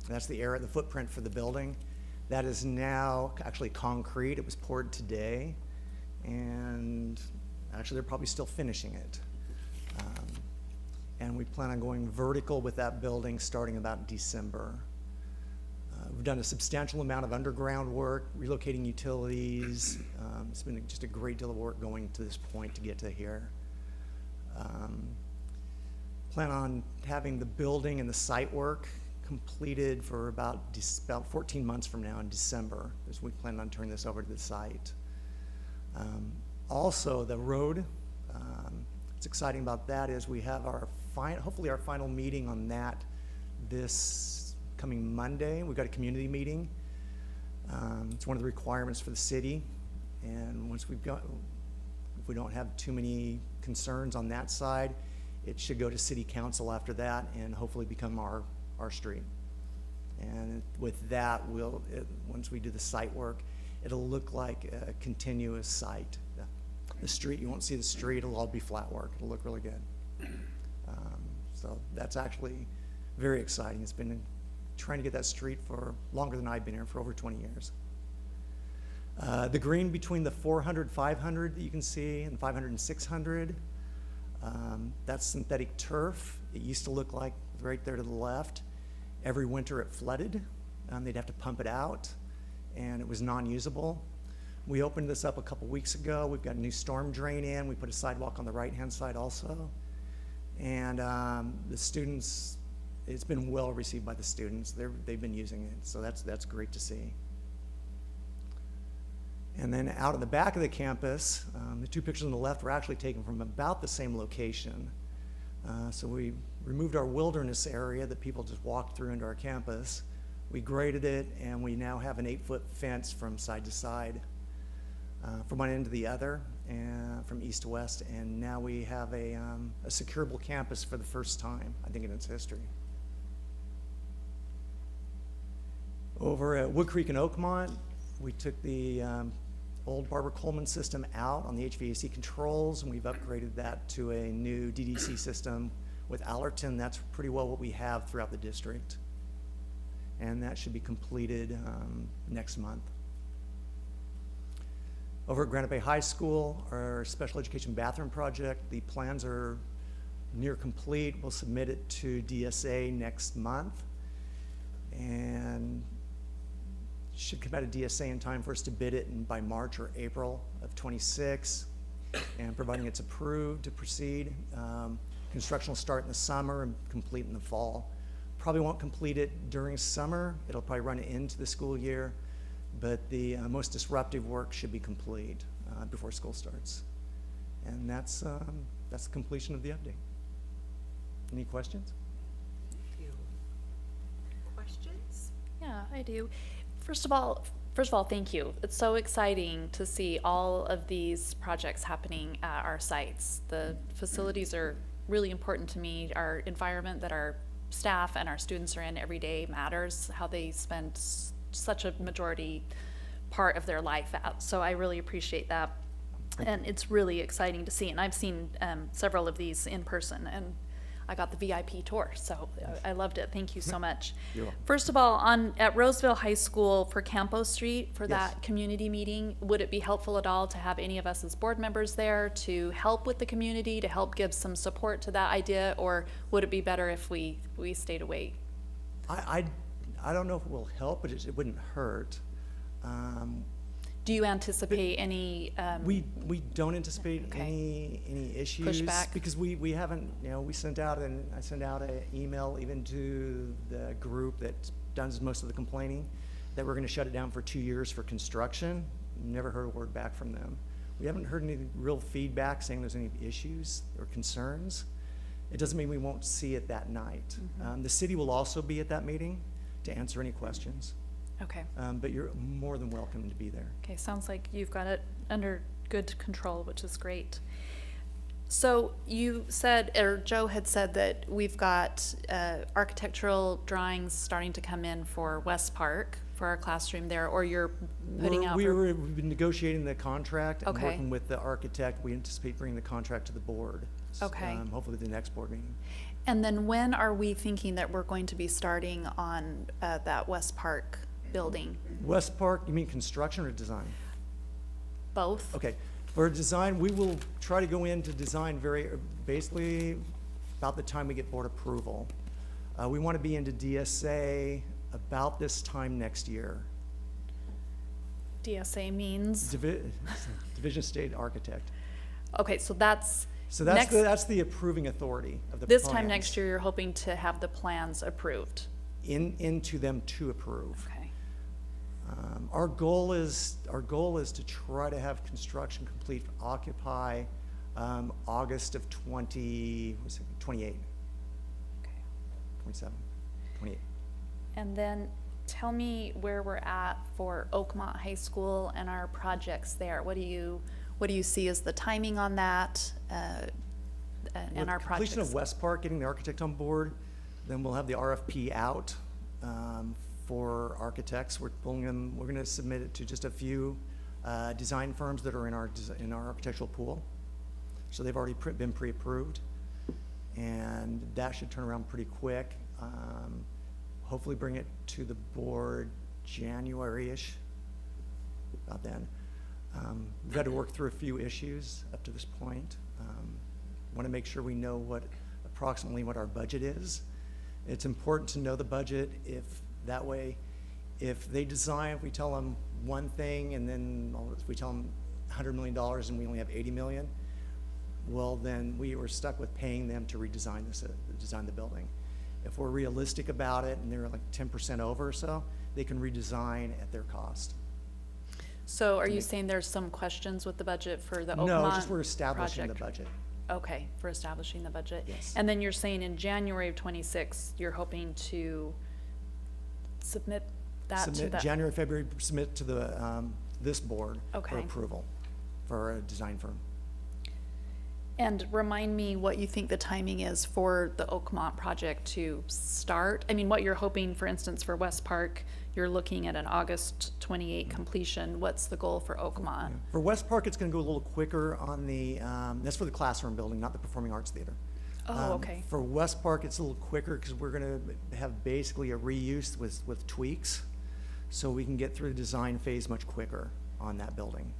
that's the area, the footprint for the building. That is now actually concrete. It was poured today, and actually they're probably still finishing it. And we plan on going vertical with that building starting about December. We've done a substantial amount of underground work, relocating utilities. It's been just a great deal of work going to this point to get to here. Plan on having the building and the site work completed for about 14 months from now in December, as we plan on turning this over to the site. Also, the road, what's exciting about that is we have our hopefully our final meeting on that this coming Monday. We've got a community meeting. It's one of the requirements for the city, and once if we don't have too many concerns on that side, it should go to city council after that and hopefully become our street. And with that, once we do the site work, it'll look like a continuous site. The street, you won't see the street, it'll all be flat work. It'll look really good. So that's actually very exciting. It's been trying to get that street for longer than I've been here, for over 20 years. The green between the 400, 500 that you can see, and 500 and 600, that's synthetic turf. It used to look like right there to the left. Every winter it flooded. They'd have to pump it out, and it was non-usable. We opened this up a couple weeks ago. We've got a new storm drain in. We put a sidewalk on the right-hand side also. And the students, it's been well received by the students. They've been using it, so that's great to see. And then out in the back of the campus, the two pictures on the left were actually taken from about the same location. So we removed our wilderness area that people just walked through into our campus. We graded it, and we now have an 8-foot fence from side to side, from one end to the other, and from east to west. And now we have a securable campus for the first time, I think, in its history. Over at Wood Creek and Oakmont, we took the old Barbara Coleman system out on the HVAC controls, and we've upgraded that to a new DDC system with Allerton. That's pretty well what we have throughout the district. And that should be completed next month. Over at Granite Bay High School, our special education bathroom project, the plans are near complete. We'll submit it to DSA next month, and should come out of DSA in time for us to bid it by March or April of 26, and providing it's approved to proceed. Construction will start in the summer and complete in the fall. Probably won't complete it during summer. It'll probably run into the school year, but the most disruptive work should be complete before school starts. And that's the completion of the update. Any questions? Questions? Yeah, I do. First of all, First of all, thank you. It's so exciting to see all of these projects happening at our sites. The facilities are really important to me. Our environment that our staff and our students are in every day matters, how they spend such a majority part of their life at. So I really appreciate that. And it's really exciting to see. And I've seen several of these in person, and I got the VIP tour, so I loved it. Thank you so much. You're welcome. First of all, at Roseville High School for Campo Street, for Yes. that community meeting, would it be helpful at all to have any of us as board members there to help with the community, to help give some support to that idea, or would it be better if we stayed away? I don't know if it will help, but it wouldn't hurt. Do you anticipate any? We don't anticipate Okay. any issues. Pushback? Because we haven't, I sent out an email even to the group that does most of the complaining, that we're gonna shut it down for 2 years for construction. Never heard a word back from them. We haven't heard any real feedback saying there's any issues or concerns. It doesn't mean we won't see it that night. The city will also be at that meeting to answer any questions. Okay. But you're more than welcome to be there. Okay, sounds like you've got it under good control, which is great. So you said, or Joe had said, that we've got architectural drawings starting to come in for West Park, for our classroom there, or you're putting out for... We've been negotiating the contract and Okay. working with the architect. We anticipate bringing the contract to the board. Okay. Hopefully the next board meeting. And then when are we thinking that we're going to be starting on that West Park building? West Park, you mean construction or design? Both? Okay, for design, we will try to go into design basically about the time we get board approval. We want to be into DSA about this time next year. DSA means? Division State Architect. Okay, so that's... So that's next- that's the approving authority of the This time plans. next year, you're hoping to have the plans approved? Into them to approve. Okay. Our goal is to try to have construction complete, occupy, August of 28, Okay. 27, 28. And then tell me where we're at for Oakmont High School and our projects there. What do you see as the timing on that, and our With projects? completion of West Park, getting the architect on board, then we'll have the RFP out for architects. We're gonna submit it to just a few design firms that are in our architectural pool. So they've already been pre-approved, and that should turn around pretty quick. Hopefully bring it to the board January-ish, about then. We've had to work through a few issues up to this point. Want to make sure we know approximately what our budget is. It's important to know the budget, that way, if they design, if we tell them one thing and then if we tell them $100 million and we only have 80 million, well, then we were stuck with paying them to redesign design the building. If we're realistic about it and they're like 10% over or so, they can redesign at their cost. So are you saying there's some questions with the budget for the Oakmont No, just we're establishing the project? budget. Okay, for establishing the budget. Yes. And then you're saying in January of '26, you're hoping to submit that to Submit the... January, February, submit to this board for Okay. approval for a design firm. And remind me what you think the timing is for the Oakmont project to start. I mean, what you're hoping, for instance, for West Park, you're looking at an August 28 completion. What's the goal for Oakmont? For West Park, it's gonna go a little quicker on that's for the classroom building, not the Performing Arts Theater. Oh, okay. For West Park, it's a little quicker because we're gonna have basically a reuse with tweaks, so we can get through the design phase much quicker on that building.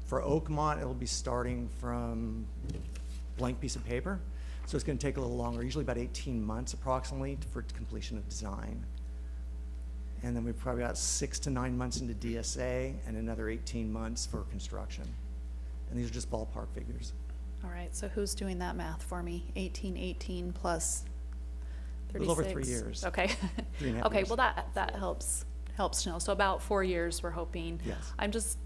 For Oakmont, it'll be starting from blank piece of paper, so it's gonna take a little longer, usually about 18 months approximately for completion of design. And then we've probably got 6 to 9 months into DSA and another 18 months for construction. And these are just ballpark figures. All right, so who's doing that math for me? 18 plus 36? A little over 3 years. Okay. 3.5 Okay, years. well, that helps to know. So about 4 years, we're hoping. Yes. I'm just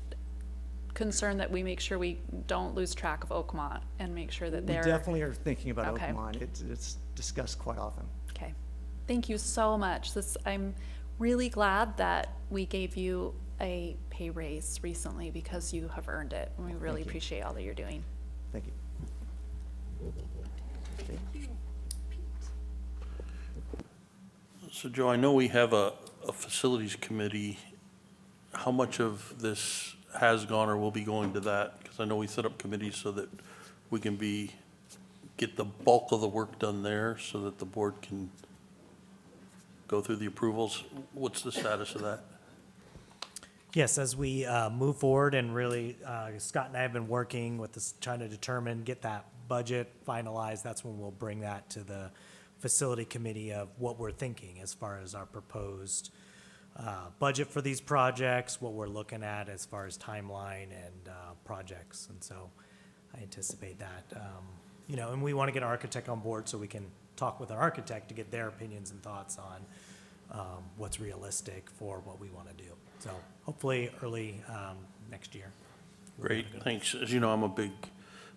concerned that we make sure we don't lose track of Oakmont and make sure that We they're. definitely are thinking about Okay. Oakmont. It's discussed quite often. Okay. Thank you so much. I'm really glad that we gave you a pay raise recently because you have earned it. And we really you. appreciate all that you're doing. Thank you. So Joe, I know we have a facilities committee. How much of this has gone or will be going to that? Because I know we set up committees so that we can get the bulk of the work done there so that the board can go through the approvals. What's the status of that? Yes, as we move forward and really, Scott and I have been working with this, trying to determine, get that budget finalized. That's when we'll bring that to the facility committee of what we're thinking as far as our proposed budget for these projects, what we're looking at as far as timeline and projects. And so I anticipate that, and we want to get our architect on board so we can talk with our architect to get their opinions and thoughts on what's realistic for what we want to do. So hopefully early next year. Great, thanks. As you know, I'm a big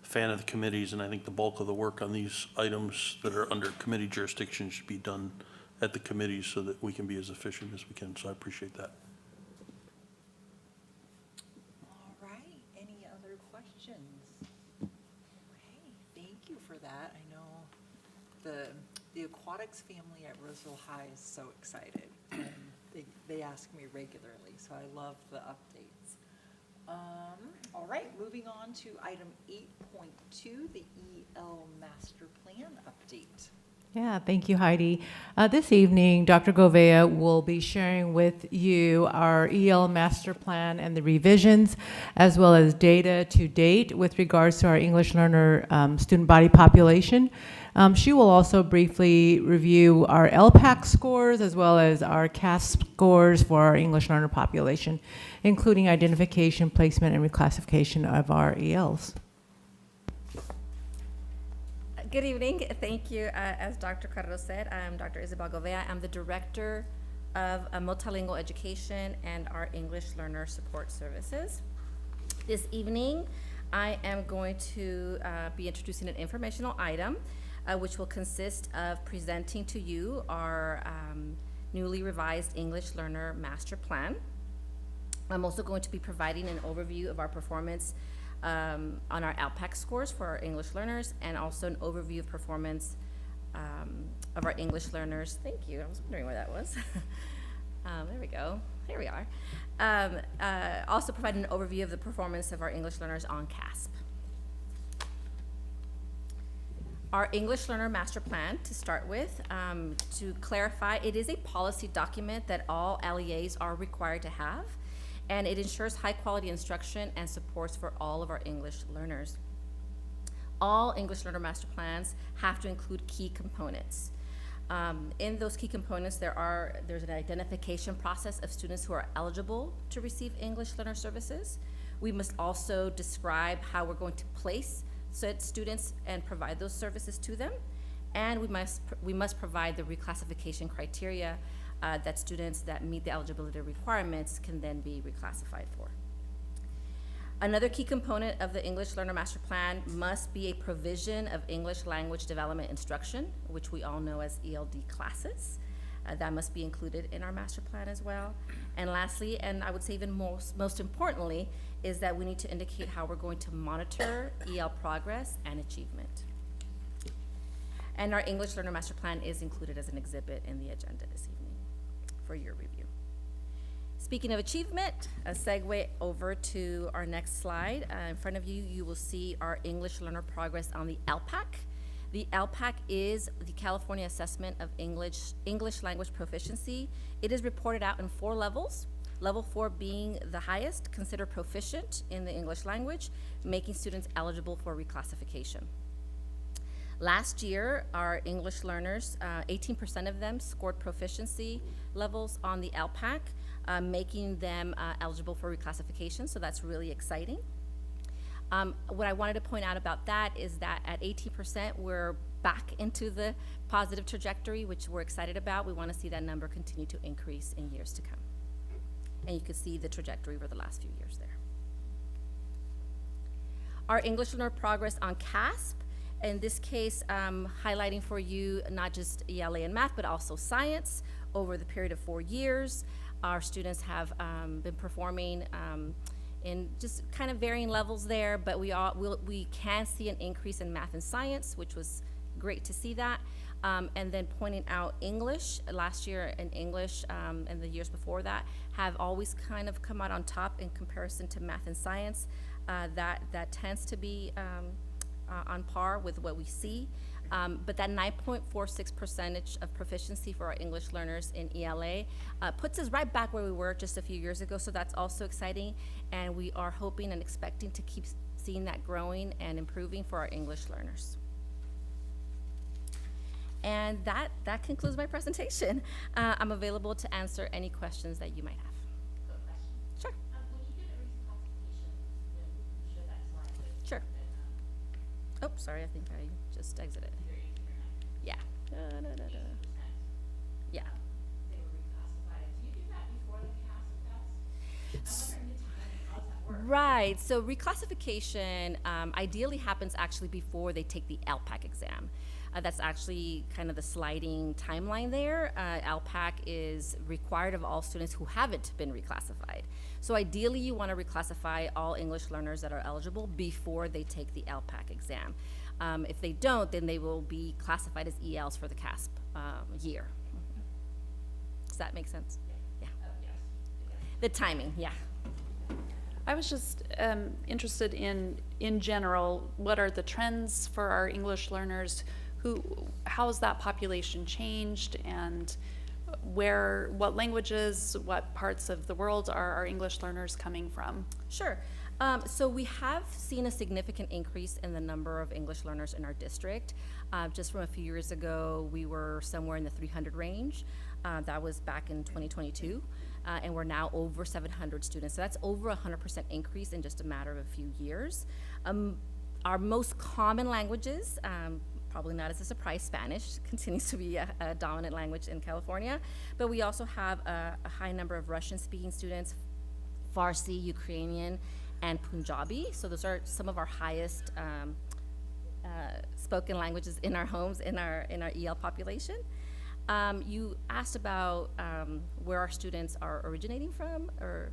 fan of the committees, and I think the bulk of the work on these items that are under committee jurisdiction should be done at the committees so that we can be as efficient as we can. So I appreciate that. All right, any other questions? Okay, thank you for that. I know the aquatics family at Roseville High is so excited. And they ask me regularly, so I love the updates. All right, moving on to item 8.2, the EL Master Plan update. Yeah, thank you, Heidi. This evening, Dr. Govea will be sharing with you our EL master plan and the revisions, as well as data to date with regards to our English learner student body population. She will also briefly review our LPAC scores, as well as our CAS scores for our English learner population, including identification, placement, and reclassification of our ELs. Good evening. Thank you. As Dr. Carlos said, I'm Dr. Isabel Govea. I'm the Director of Multilingual Education and our English Learner Support Services. This evening, I am going to be introducing an informational item, which will consist of presenting to you our newly revised English Learner Master Plan. I'm also going to be providing an overview of our performance on our LPAC scores for our English learners, and also an overview of performance of our English learners. Thank you. I was wondering where that was. There we go. Here we are. Also provide an overview of the performance of our English learners on CASP. Our English Learner Master Plan, to start with, to clarify, it is a policy document that all LEAs are required to have, and it ensures high-quality instruction and supports for all of our English learners. All English Learner Master Plans have to include key components. In those key components, there's an identification process of students who are eligible to receive English Learner Services. We must also describe how we're going to place said students and provide those services to them. And we must provide the reclassification criteria that students that meet the eligibility requirements can then be reclassified for. Another key component of the English Learner Master Plan must be a provision of English language development instruction, which we all know as ELD classes. That must be included in our master plan as well. And lastly, and I would say even most importantly, is that we need to indicate how we're going to monitor EL progress and achievement. And our English Learner Master Plan is included as an exhibit in the agenda this evening for your review. Speaking of achievement, a segue over to our next slide. In front of you, you will see our English Learner progress on the LPAC. The LPAC is the California Assessment of English Language Proficiency. It is reported out in 4 levels. Level 4 being the highest, considered proficient in the English language, making students eligible for reclassification. Last year, our English learners, 18% of them scored proficiency levels on the LPAC, making them eligible for reclassification, so that's really exciting. What I wanted to point out about that is that at 18%, we're back into the positive trajectory, which we're excited about. We want to see that number continue to increase in years to come. And you can see the trajectory over the last few years there. Our English learner progress on CASP In this case, highlighting for you not just ELA and math, but also science. Over the period of 4 years, our students have been performing in just kind of varying levels there, but we can see an increase in math and science, which was great to see that. And then pointing out English, last year in English and the years before that have always kind of come out on top in comparison to math and science. That tends to be on par with what we see. But that 9.46% of proficiency for our English learners in ELA puts us right back where we were just a few years ago, so that's also exciting. And we are hoping and expecting to keep seeing that growing and improving for our English learners. And that concludes my presentation. I'm available to answer any questions that you might have. Quick question. Sure. When you did a reclassification, then show that slide with. Sure. that, Oh, sorry, I think I just exited. Either 8 or 9. Yeah. 8%. Yeah. They were reclassified. Do you do that before the CASP test? I'm wondering the timing, how does that work? Right, so reclassification ideally happens actually before they take the LPAC exam. That's actually kind of the sliding timeline there. LPAC is required of all students who haven't been reclassified. So ideally you want to reclassify all English learners that are eligible before they take the LPAC exam. If they don't, then they will be classified as ELs for the CASP year. Does that make sense? Yeah. Yes. The timing, yeah. I was just interested in general, what are the trends for our English learners? How has that population changed, and what languages, what parts of the world are our English learners coming from? Sure. So we have seen a significant increase in the number of English learners in our district. Just from a few years ago, we were somewhere in the 300 range. That was back in 2022. And we're now over 700 students. So that's over 100% increase in just a matter of a few years. Our most common languages, probably not as a surprise, Spanish continues to be a dominant language in California, but we also have a high number of Russian-speaking students, Farsi, Ukrainian, and Punjabi. So those are some of our highest spoken languages in our homes, in our EL population. You asked about where our students are originating from, or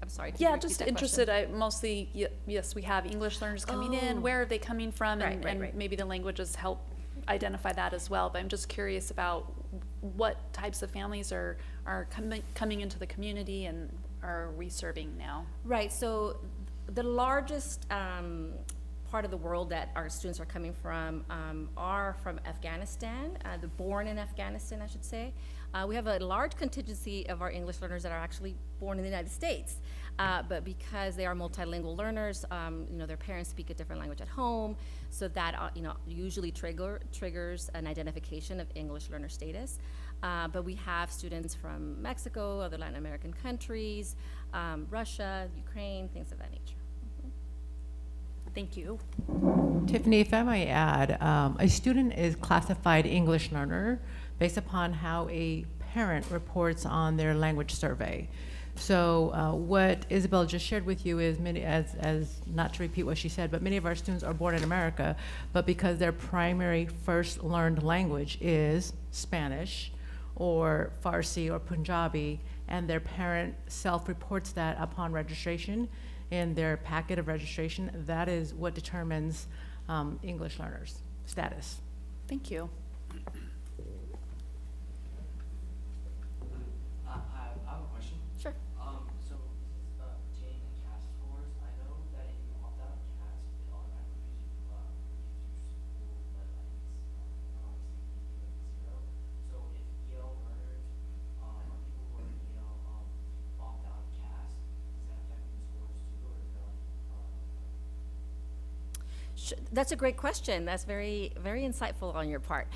I'm sorry. Can you Yeah, repeat just that interested. question? Yes, we have English learners coming in. Where are they coming from? Right, right, and right. maybe the languages help identify that as well. But I'm just curious about what types of families are coming into the community and are we serving now? Right, so the largest part of the world that our students are coming from are from Afghanistan, they're born in Afghanistan, I should say. We have a large contingency of our English learners that are actually born in the United States, but because they are multilingual learners, their parents speak a different language at home, so that usually triggers an identification of English learner status. But we have students from Mexico, other Latin American countries, Russia, Ukraine, things of that nature. Thank you. Tiffany, if I might add, a student is classified English learner based upon how a parent reports on their language survey. So what Isabel just shared with you is as not to repeat what she said, but many of our students are born in America, but because their primary first learned language is Spanish or Farsi or Punjabi, and their parent self-reports that upon registration in their packet of registration, that is what determines English learners' status. Thank you. I have a question. Sure. So, pertaining to CASP scores, I know that if you opt out of CASP, it automatically gives you your school, but obviously zero. So if EL learners, or people who are EL, opt out of CASP, is that affecting the scores too, or is that That's a great question. That's very, very insightful on your part.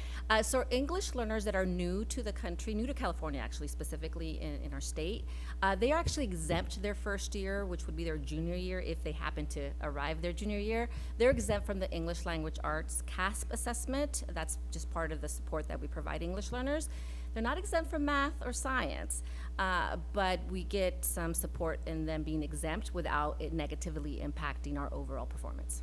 So English learners that are new to the country, new to California actually, specifically in our state, they are actually exempt their first year, which would be their junior year if they happen to arrive their junior year. They're exempt from the English Language Arts CASP assessment. That's just part of the support that we provide English learners. They're not exempt from math or science, but we get some support in them being exempt without it negatively impacting our overall performance.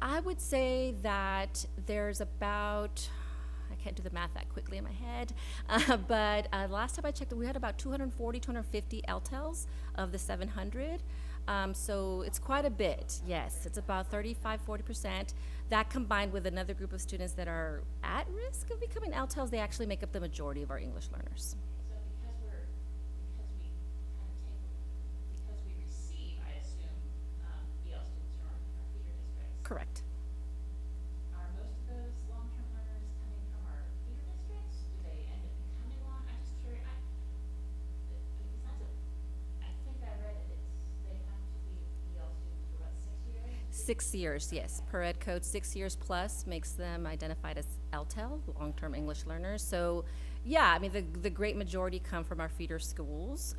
I would say that there's about, I can't do the math that quickly in my head, but last time I checked, we had about 240, 250 LTELs of the 700. So it's quite a bit, yes. It's about 35–40%. That combined with another group of students that are at risk of becoming LTELs, they actually make up the majority of our English learners. So because we receive, I assume, EL students from our feeder districts. Correct. Are most of those long-term learners coming from our feeder districts? Do they end up becoming I'm just curious. I think I read it. They have to be EL students for about 6 years. 6 years, yes. Per ed code, 6 years plus makes them identified as LTEL, long-term English learners. So, yeah, I mean, the great majority come from our feeder schools.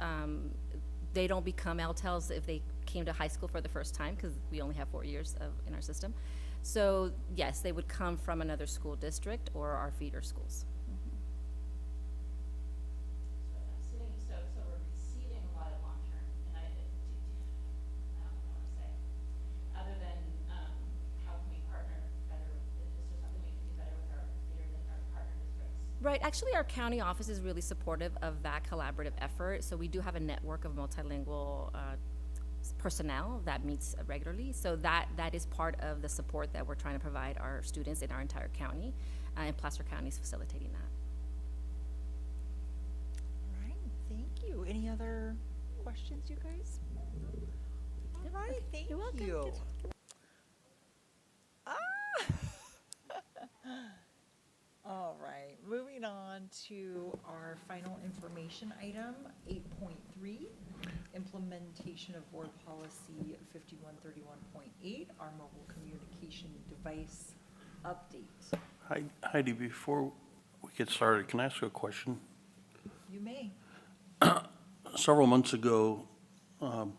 They don't become LTELs if they came to high school for the first time, because we only have 4 years in our system. So, yes, they would come from another school district or our feeder schools. So we're receiving a lot of long-term, and I don't know what to say. Other than how can we partner better? Is there something we can do better with our feeder than our partner districts? Right, actually, our county office is really supportive of that collaborative effort. So we do have a network of multilingual personnel that meets regularly. So that is part of the support that we're trying to provide our students in our entire county, and Placer County is facilitating that. All right, thank you. Any other questions, you guys? All right, thank You're welcome. you. All right, moving on to our final information item, 8.3, implementation of board policy 5131.8, our mobile communication device update. Heidi, before we get started, can I ask you a question? You may. Several months ago, or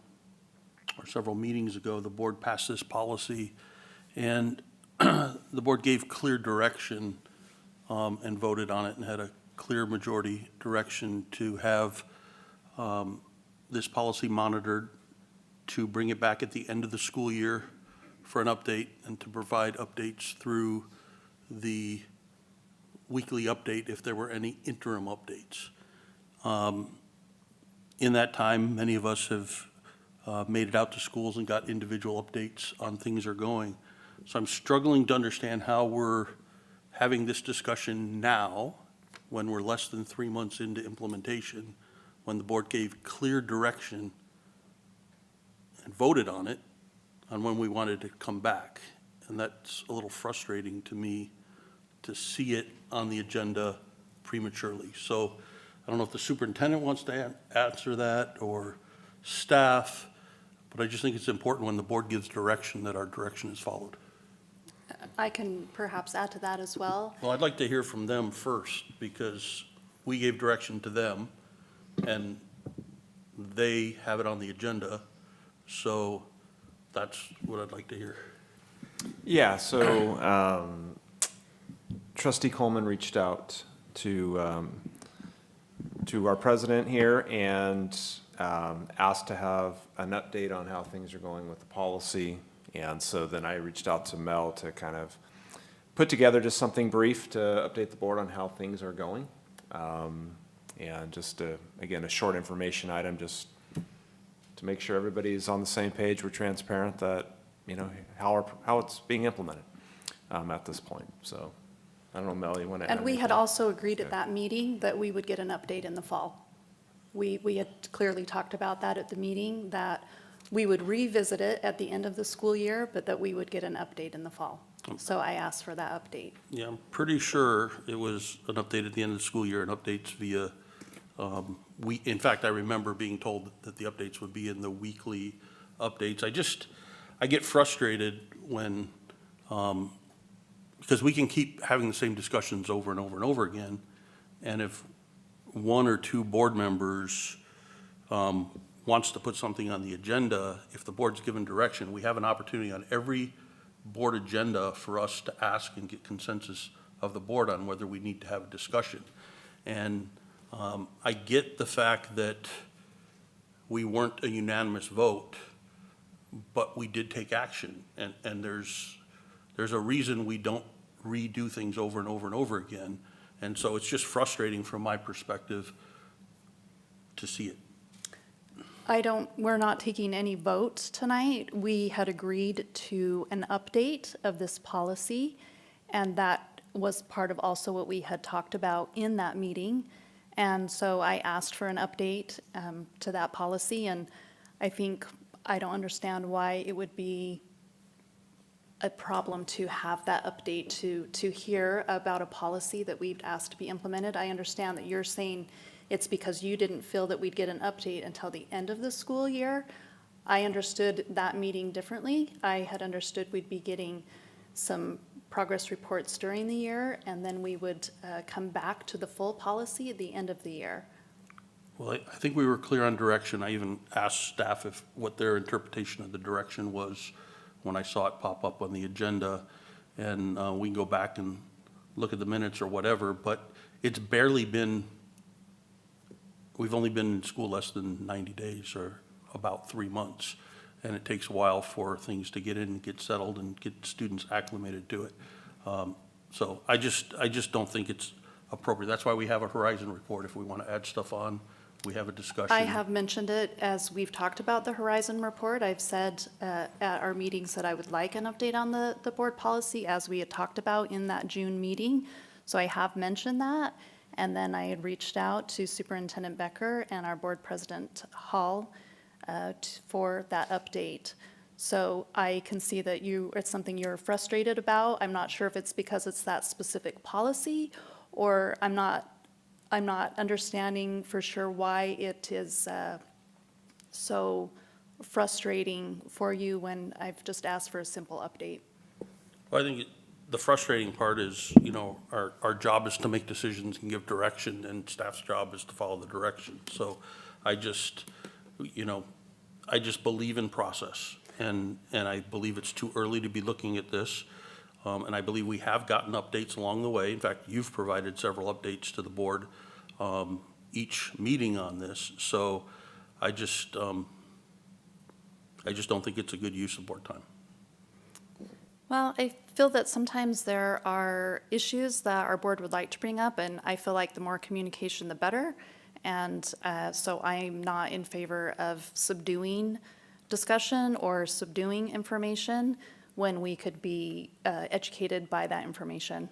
several meetings ago, the board passed this policy, and the board gave clear direction and voted on it and had a clear majority direction to have this policy monitored, to bring it back at the end of the school year for an update, and to provide updates through the weekly update if there were any interim updates. In that time, many of us have made it out to schools and got individual updates on things are going. So I'm struggling to understand how we're having this discussion now, when we're less than 3 months into implementation, when the board gave clear direction and voted on it, on when we wanted to come back. And that's a little frustrating to me to see it on the agenda prematurely. So I don't know if the superintendent wants to answer that, or staff, but I just think it's important when the board gives direction that our direction is followed. I can perhaps add to that as well. Well, I'd like to hear from them first, because we gave direction to them, and they have it on the agenda, so that's what I'd like to hear. Yeah, so Trustee Coleman reached out to our president here and asked to have an update on how things are going with the policy. And so then I reached out to Mel to kind of put together just something brief to update the board on how things are going. And just, again, a short information item, just to make sure everybody's on the same page. We're transparent that, you know, how it's being implemented at this point. So I don't know, Mel, you want to add And we had anything? also agreed at that meeting that we would get an update in the fall. We had clearly talked about that at the meeting, that we would revisit it at the end of the school year, but that we would get an update in the fall. So I asked for that update. Yeah, I'm pretty sure it was an update at the end of the school year and updates via, in fact, I remember being told that the updates would be in the weekly updates. I get frustrated when, because we can keep having the same discussions over and over and over again. And if one or two board members wants to put something on the agenda, if the board's given direction, we have an opportunity on every board agenda for us to ask and get consensus of the board on whether we need to have a discussion. And I get the fact that we weren't a unanimous vote, but we did take action. And there's there's a reason we don't redo things over and over and over again. And so it's just frustrating from my perspective to see it. We're not taking any votes tonight. We had agreed to an update of this policy, and that was part of also what we had talked about in that meeting. And so I asked for an update to that policy, and I don't understand why it would be a problem to have that update to hear about a policy that we've asked to be implemented. I understand that you're saying it's because you didn't feel that we'd get an update until the end of the school year. I understood that meeting differently. I had understood we'd be getting some progress reports during the year, and then we would come back to the full policy at the end of the year. Well, I think we were clear on direction. I even asked staff what their interpretation of the direction was when I saw it pop up on the agenda. And we can go back and look at the minutes or whatever, but it's barely been, we've only been in school less than 90 days or about 3 months. And it takes a while for things to get in and get settled and get students acclimated to it. So I just don't think it's appropriate. That's why we have a Horizon report. If we want to add stuff on, we have a discussion. I have mentioned it as we've talked about the Horizon report. I've said at our meetings that I would like an update on the board policy as we had talked about in that June meeting. So I have mentioned that. And then I had reached out to Superintendent Becker and our board president Hall for that update. So I can see that it's something you're frustrated about. I'm not sure if it's because it's that specific policy, or I'm not understanding for sure why it is so frustrating for you when I've just asked for a simple update. Well, I think the frustrating part is, our job is to make decisions and give direction, and staff's job is to follow the direction. So I just believe in process, and I believe it's too early to be looking at this. And I believe we have gotten updates along the way. In fact, you've provided several updates to the board each meeting on this. So I just don't think it's a good use of board time. Well, I feel that sometimes there are issues that our board would like to bring up, and I feel like the more communication, the better. And so I'm not in favor of subduing discussion or subduing information when we could be educated by that information.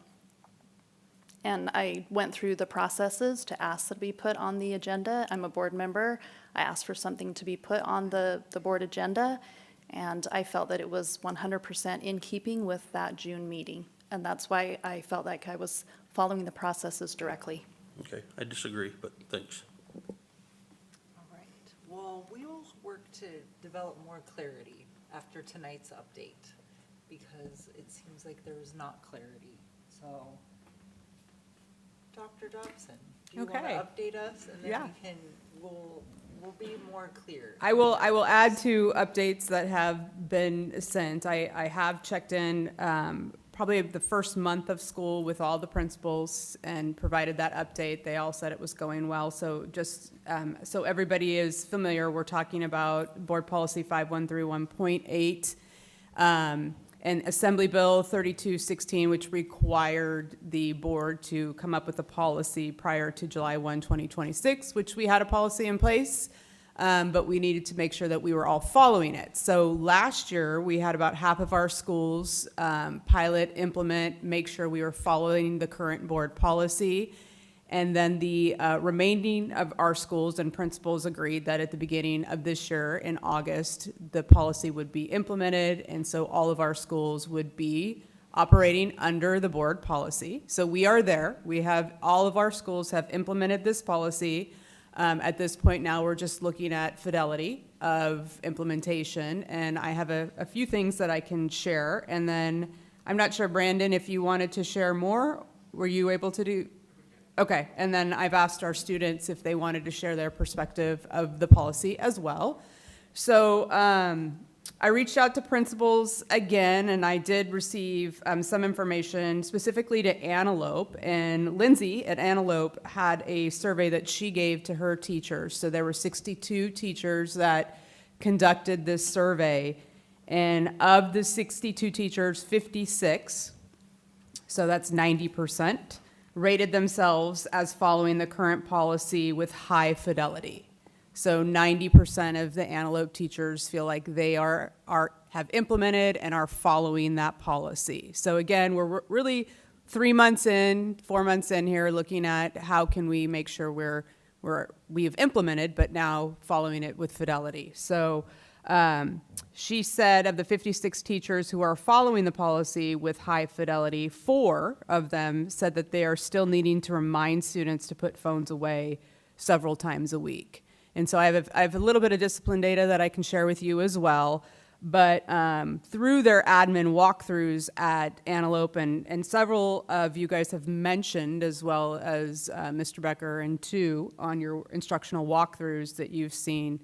And I went through the processes to ask that be put on the agenda. I'm a board member. I asked for something to be put on the board agenda, and I felt that it was 100% in keeping with that June meeting. And that's why I felt like I was following the processes directly. Okay, I disagree, but thanks. All right. Well, we will work to develop more clarity after tonight's update, because it seems like there is not clarity. So, Dr. Dobson, do you want to Okay. update us, and then Yeah. we'll be more clear. I will add to updates that have been sent. I have checked in probably the first month of school with all the principals and provided that update. They all said it was going well. So just so everybody is familiar, we're talking about Board Policy 5131.8 and Assembly Bill 3216, which required the board to come up with a policy prior to July 1, 2026, which we had a policy in place. But we needed to make sure that we were all following it. So last year, we had about half of our schools pilot, implement, make sure we were following the current board policy. And then the remaining of our schools and principals agreed that at the beginning of this year, in August, the policy would be implemented. And so all of our schools would be operating under the board policy. So we are there. All of our schools have implemented this policy. At this point now, we're just looking at fidelity of implementation, and I have a few things that I can share. And then, I'm not sure, Brandon, if you wanted to share more, were you able to do? Okay, and then I've asked our students if they wanted to share their perspective of the policy as well. So, I reached out to principals again, and I did receive some information specifically to Antelope. And Lindsay at Antelope had a survey that she gave to her teachers. So there were 62 teachers that conducted this survey. And of the 62 teachers, 56, so that's 90%, rated themselves as following the current policy with high fidelity. So 90% of the Antelope teachers feel like they have implemented and are following that policy. So again, we're really 3 months in, 4 months in here, looking at how can we make sure we've implemented, but now following it with fidelity. So she said of the 56 teachers who are following the policy with high fidelity, 4 of them said that they are still needing to remind students to put phones away several times a week. And so I have a little bit of discipline data that I can share with you as well. But through their admin walkthroughs at Antelope, and several of you guys have mentioned, as well as Mr. Becker and Tu, on your instructional walkthroughs that you've seen,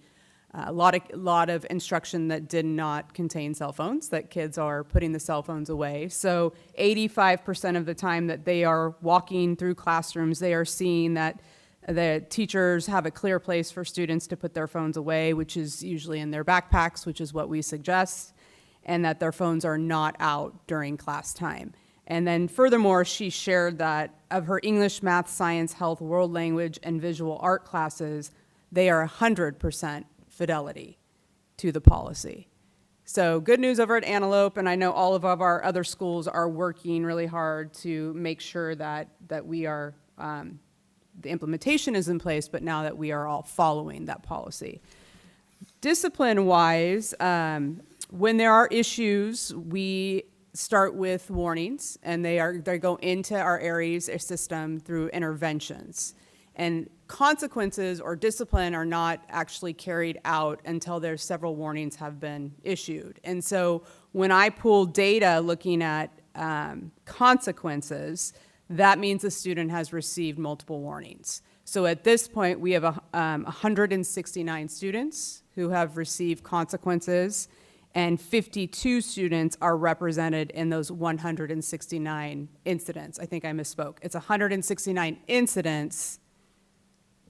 a lot of instruction that did not contain cell phones, that kids are putting the cell phones away. So 85% of the time that they are walking through classrooms, they are seeing that the teachers have a clear place for students to put their phones away, which is usually in their backpacks, which is what we suggest, and that their phones are not out during class time. And then furthermore, she shared that of her English, math, science, health, world language, and visual art classes, they are 100% fidelity to the policy. So good news over at Antelope, and I know all of our other schools are working really hard to make sure that we are, the implementation is in place, but now that we are all following that policy. Discipline-wise, when there are issues, we start with warnings, and they go into our areas system through interventions. And consequences or discipline are not actually carried out until there's several warnings have been issued. And so when I pull data looking at consequences, that means the student has received multiple warnings. So at this point, we have 169 students who have received consequences, and 52 students are represented in those 169 incidents. I think I misspoke. It's 169 incidents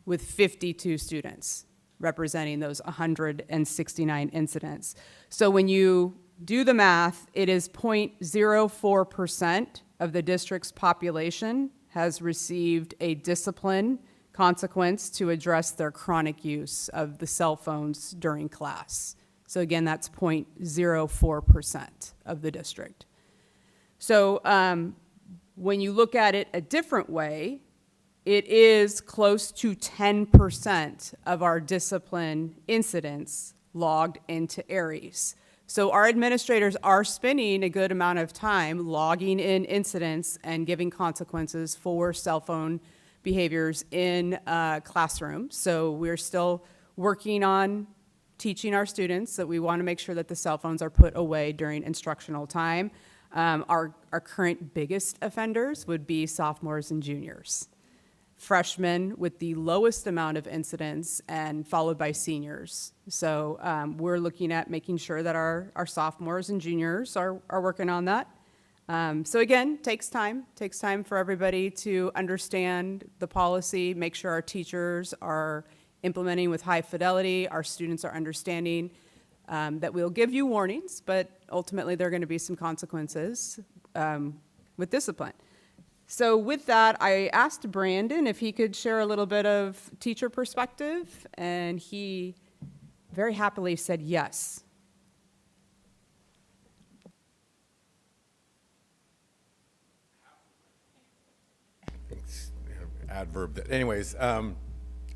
with 52 students representing those 169 incidents. So when you do the math, it is 0.04% of the district's population has received a discipline consequence to address their chronic use of the cell phones during class. So again, that's 0.04% of the district. So when you look at it a different way, it is close to 10% of our discipline incidents logged into ARIES. So our administrators are spending a good amount of time logging in incidents and giving consequences for cell phone behaviors in classrooms. So we're still working on teaching our students that we want to make sure that the cell phones are put away during instructional time. Our current biggest offenders would be sophomores and juniors. Freshmen with the lowest amount of incidents, and followed by seniors. So we're looking at making sure that our sophomores and juniors are working on that. So again, takes time for everybody to understand the policy, make sure our teachers are implementing with high fidelity, our students are understanding that we'll give you warnings, but ultimately there are going to be some consequences with discipline. So with that, I asked Brandon if he could share a little bit of teacher perspective, and he very happily said yes. Adverb that, anyways,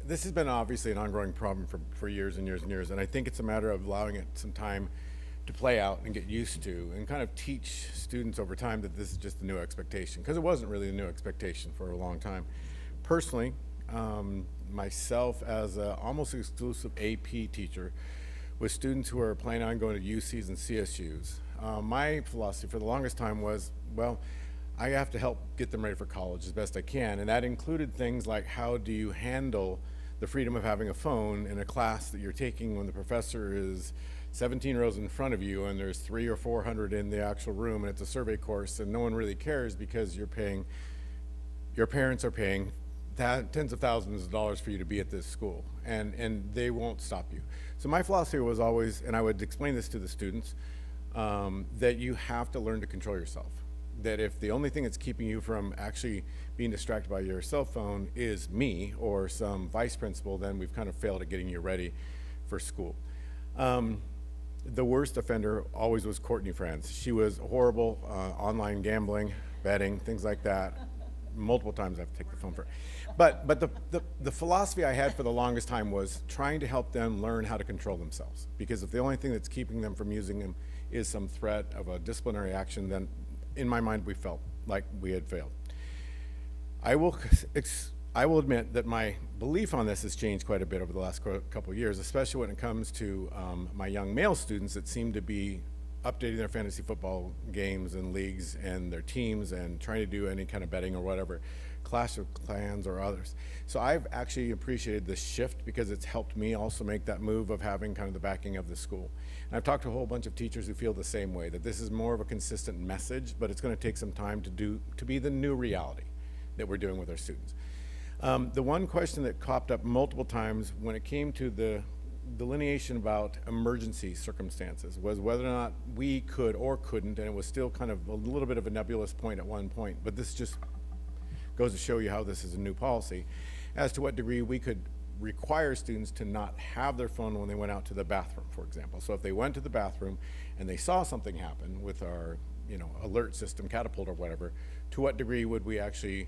this has been obviously an ongoing problem for years and years and years, and I think it's a matter of allowing it some time to play out and get used to, and kind of teach students over time that this is just the new expectation, because it wasn't really a new expectation for a long time. Personally, myself as an almost exclusive AP teacher with students who are planning on going to UCs and CSUs, my philosophy for the longest time was, well, I have to help get them ready for college as best I can, and that included things like how do you handle the freedom of having a phone in a class that you're taking when the professor is 17 rows in front of you and there's 300 or 400 in the actual room and it's a survey course and no one really cares because your parents are paying tens of thousands of dollars for you to be at this school, and they won't stop you. So my philosophy was always, and I would explain this to the students, that you have to learn to control yourself. That if the only thing that's keeping you from actually being distracted by your cell phone is me or some vice principal, then we've kind of failed at getting you ready for school. The worst offender always was Courtney Franz. She was horrible, online gambling, betting, things like that. Multiple times I have to take the phone for her. But the philosophy I had for the longest time was trying to help them learn how to control themselves. Because if the only thing that's keeping them from using them is some threat of a disciplinary action, then in my mind we felt like we had failed. I will admit that my belief on this has changed quite a bit over the last couple of years, especially when it comes to my young male students that seem to be updating their fantasy football games and leagues and their teams and trying to do any kind of betting or whatever, Clash of Clans or others. So I've actually appreciated this shift because it's helped me also make that move of having kind of the backing of the school. And I've talked to a whole bunch of teachers who feel the same way, that this is more of a consistent message, but it's going to take some time to be the new reality that we're doing with our students. The one question that popped up multiple times when it came to the delineation about emergency circumstances was whether or not we could or couldn't, and it was still kind of a little bit of a nebulous point at one point, but this just goes to show you how this is a new policy, as to what degree we could require students to not have their phone when they went out to the bathroom, for example. So if they went to the bathroom and they saw something happen with our, alert system, Catapult or whatever, to what degree would we actually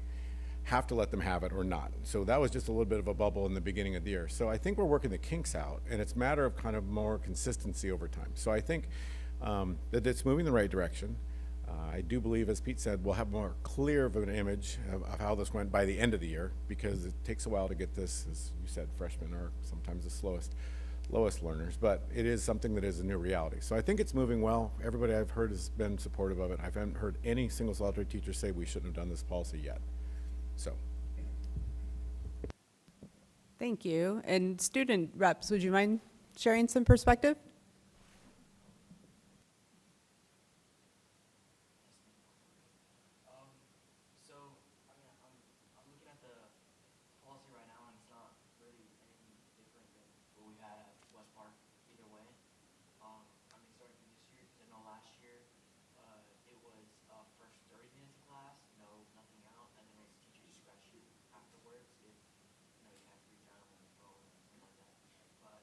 have to let them have it or not? So that was just a little bit of a bubble in the beginning of the year. So I think we're working the kinks out, and it's a matter of kind of more consistency over time. So I think that it's moving in the right direction. I do believe, as Pete said, we'll have more clear of an image of how this went by the end of the year, because it takes a while to get this. As you said, freshmen are sometimes the lowest learners, but it is something that is a new reality. So I think it's moving well. Everybody I've heard has been supportive of it. I haven't heard any single solitary teacher say we shouldn't have done this policy yet. So. Thank you. And student reps, would you mind sharing some perspective? I'm looking at the policy right now, and it's not really any different than what we had at West Park either way. Starting from this year, because I know last year it was first 30 minutes of class, nothing out, and then it was teacher discretion afterwards if you had free time on the phone or something like that. But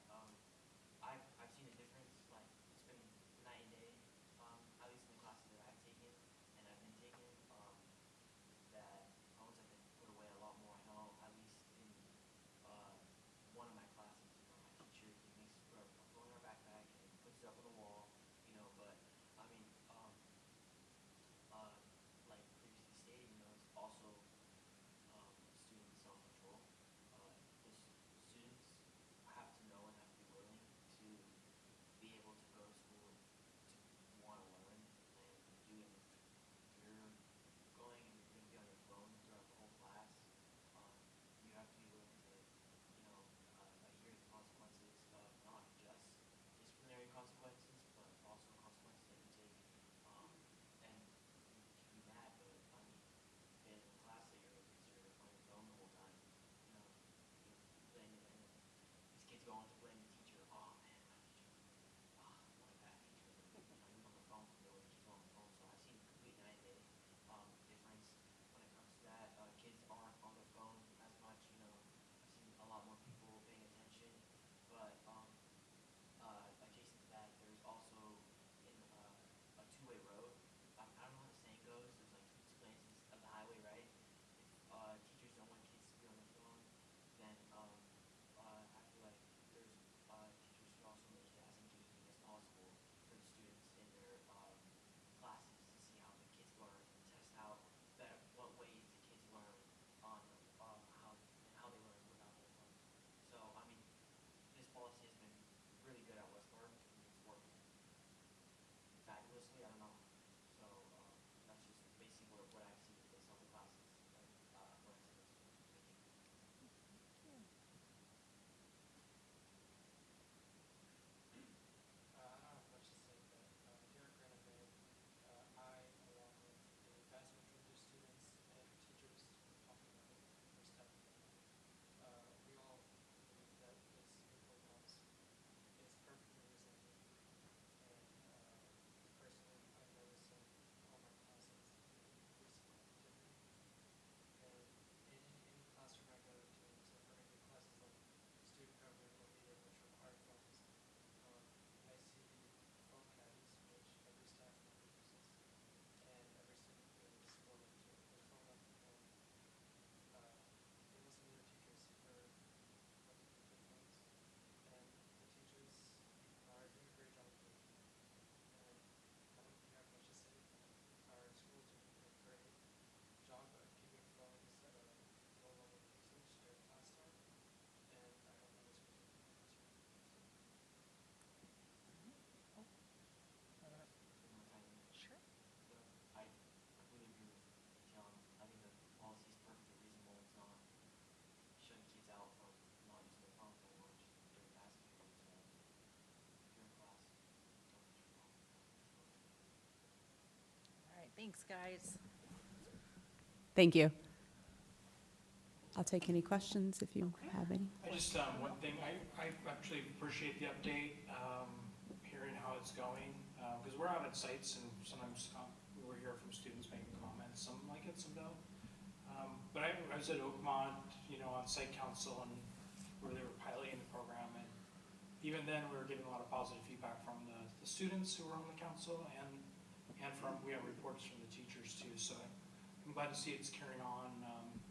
I've seen a difference Thanks, guys. Thank you. I'll take any questions if you have any. I just, one thing, I actually appreciate the update, hearing how it's going, because we're out at sites and sometimes we're hear from students making comments, some like it, some don't. But I was at Oakmont, on site council and where they were piloting the program, and even then, we were getting a lot of positive feedback from the students who were on the council and we have reports from the teachers too, so I'm glad to see it's carrying on,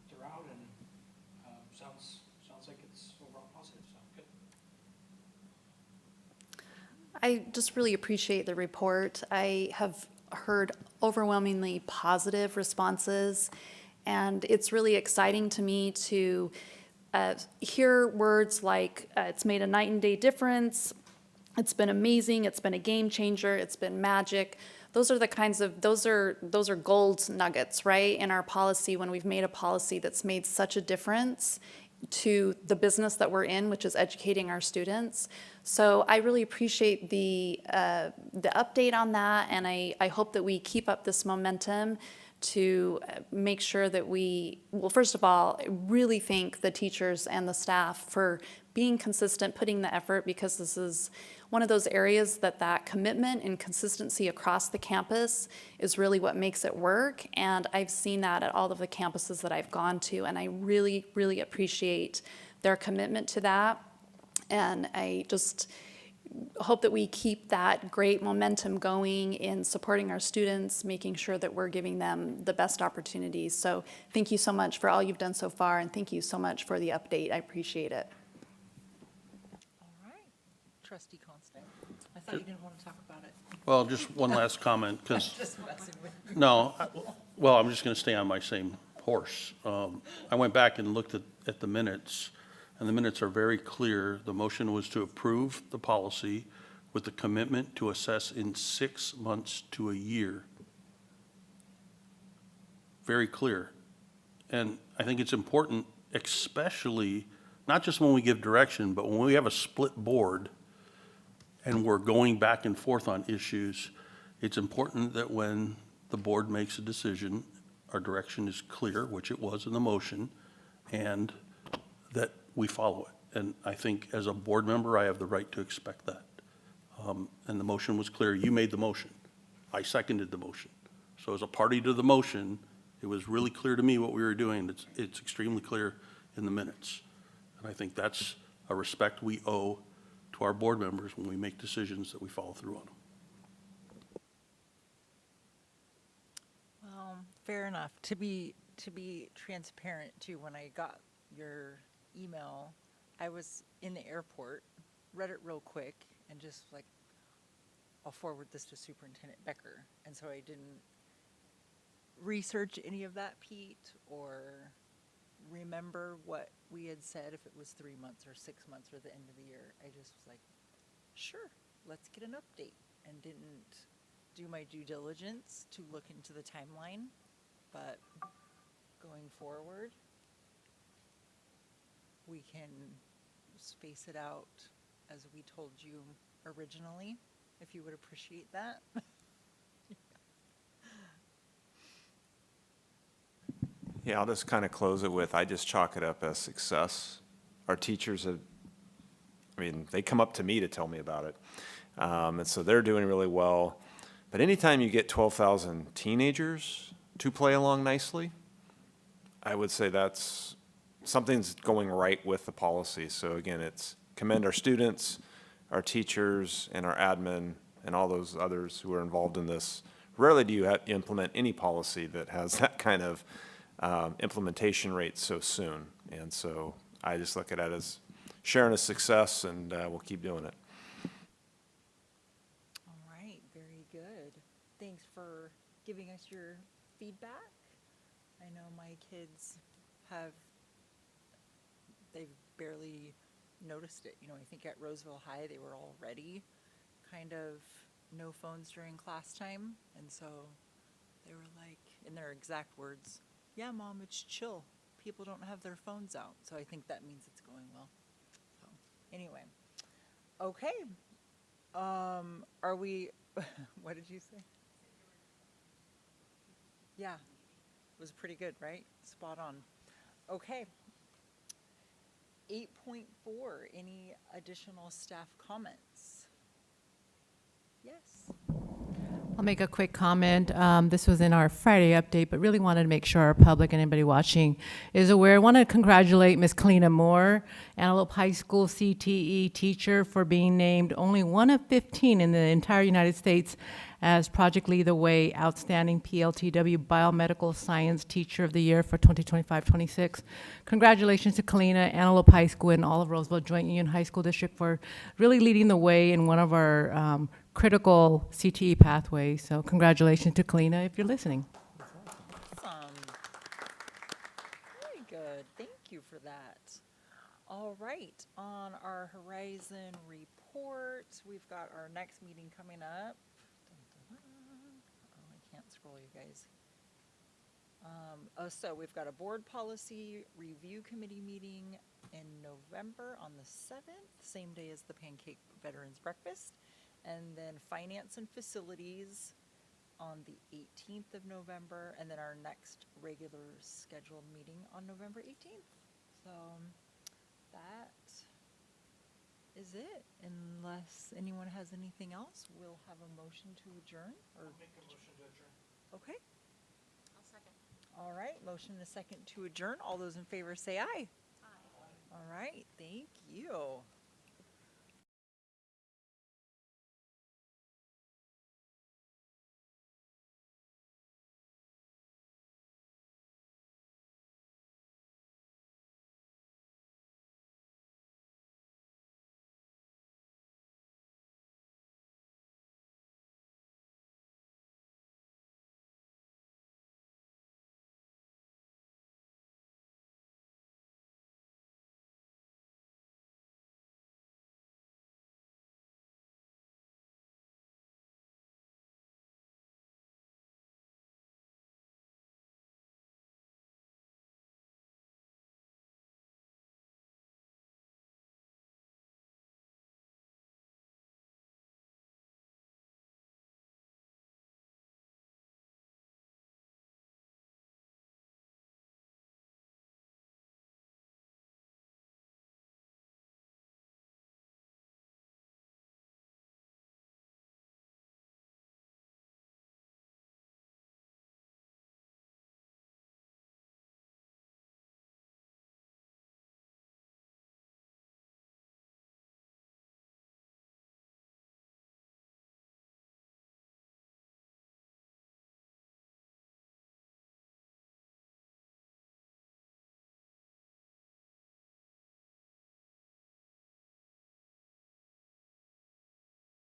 throughout and sounds like it's overall positive, so good. I just really appreciate the report. I have heard overwhelmingly positive responses, and it's really exciting to me to hear words like it's made a night and day difference, it's been amazing, it's been a game changer, it's been magic. Those are the kinds of, those are gold nuggets, right, in our policy when we've made a policy that's made such a difference to the business that we're in, which is educating our students. So I really appreciate the update on that, and I hope that we keep up this momentum to make sure that well, first of all, I really thank the teachers and the staff for being consistent, putting the effort, because this is one of those areas that commitment and consistency across the campus is really what makes it work. And I've seen that at all of the campuses that I've gone to, and I really, really appreciate their commitment to that. And I just hope that we keep that great momentum going in supporting our students, making sure that we're giving them the best opportunities. So thank you so much for all you've done so far, and thank you so much for the update. I appreciate it. All right. Trustee Constant, I thought you didn't want to talk about it. Well, just one last comment, because, Just messing with you. no, well, I'm just going to stay on my same horse. I went back and looked at the minutes, and the minutes are very clear. The motion was to approve the policy with the commitment to assess in 6 months to a year. Very clear. And I think it's important, especially, not just when we give direction, but when we have a split board and we're going back and forth on issues, it's important that when the board makes a decision, our direction is clear, which it was in the motion, and that we follow it. And I think as a board member, I have the right to expect that. And the motion was clear. You made the motion. I seconded the motion. So as a party to the motion, it was really clear to me what we were doing. It's extremely clear in the minutes. And I think that's a respect we owe to our board members when we make decisions, that we follow through on them. Well, fair enough. To be transparent too, when I got your email, I was in the airport, read it real quick, and just like, I'll forward this to Superintendent Becker. And so I didn't research any of that, Pete, or remember what we had said, if it was 3 months or 6 months or the end of the year. I just was like, sure, let's get an update, and didn't do my due diligence to look into the timeline. But going forward, we can space it out as we told you originally, if you would appreciate that. Yeah, I'll just kind of close it with, I just chalk it up as success. Our teachers have, they come up to me to tell me about it. And so they're doing really well. But anytime you get 12,000 teenagers to play along nicely, I would say that's, something's going right with the policy. So again, it's commend our students, our teachers, and our admin, and all those others who are involved in this. Rarely do you implement any policy that has that kind of implementation rate so soon. And so I just look at it as sharing a success, and we'll keep doing it. All right, very good. Thanks for giving us your feedback. I know my kids they've barely noticed it. I think at Roseville High, they were already kind of no phones during class time. And so they were like, in their exact words, "Yeah, Mom, it's chill. People don't have their phones out." So I think that means it's going well. So anyway, okay. Are we, what did you say? Yeah, it was pretty good, right? Spot on. Okay. 8.4, any additional staff comments? Yes. I'll make a quick comment. This was in our Friday update, but really wanted to make sure our public and anybody watching is aware. I want to congratulate Ms. Kalina Moore, Antelope High School CTE teacher, for being named only one of 15 in the entire United States as Project Lead the Way Outstanding PLTW Biomedical Science Teacher of the Year for 2025-26. Congratulations to Kalina, Antelope High School, and all of Roseville Joint Union High School District for really leading the way in one of our critical CTE pathways. So congratulations to Kalina if you're listening. Awesome. Very good. Thank you for that. All right. On our Horizon report, we've got our next meeting coming up. Oh, I can't scroll, you guys. So we've got a board policy review committee meeting in November on the 7th, same day as the Pancake Veterans Breakfast. And then finance and facilities on the 18th of November, and then our next regular scheduled meeting on November 18th. So that is it. Unless anyone has anything else, we'll have a motion to adjourn. Or I'll make a motion to adjourn. okay. I'll second. All right. Motion and a second to adjourn. All those in favor say aye. Aye. All right. Thank you.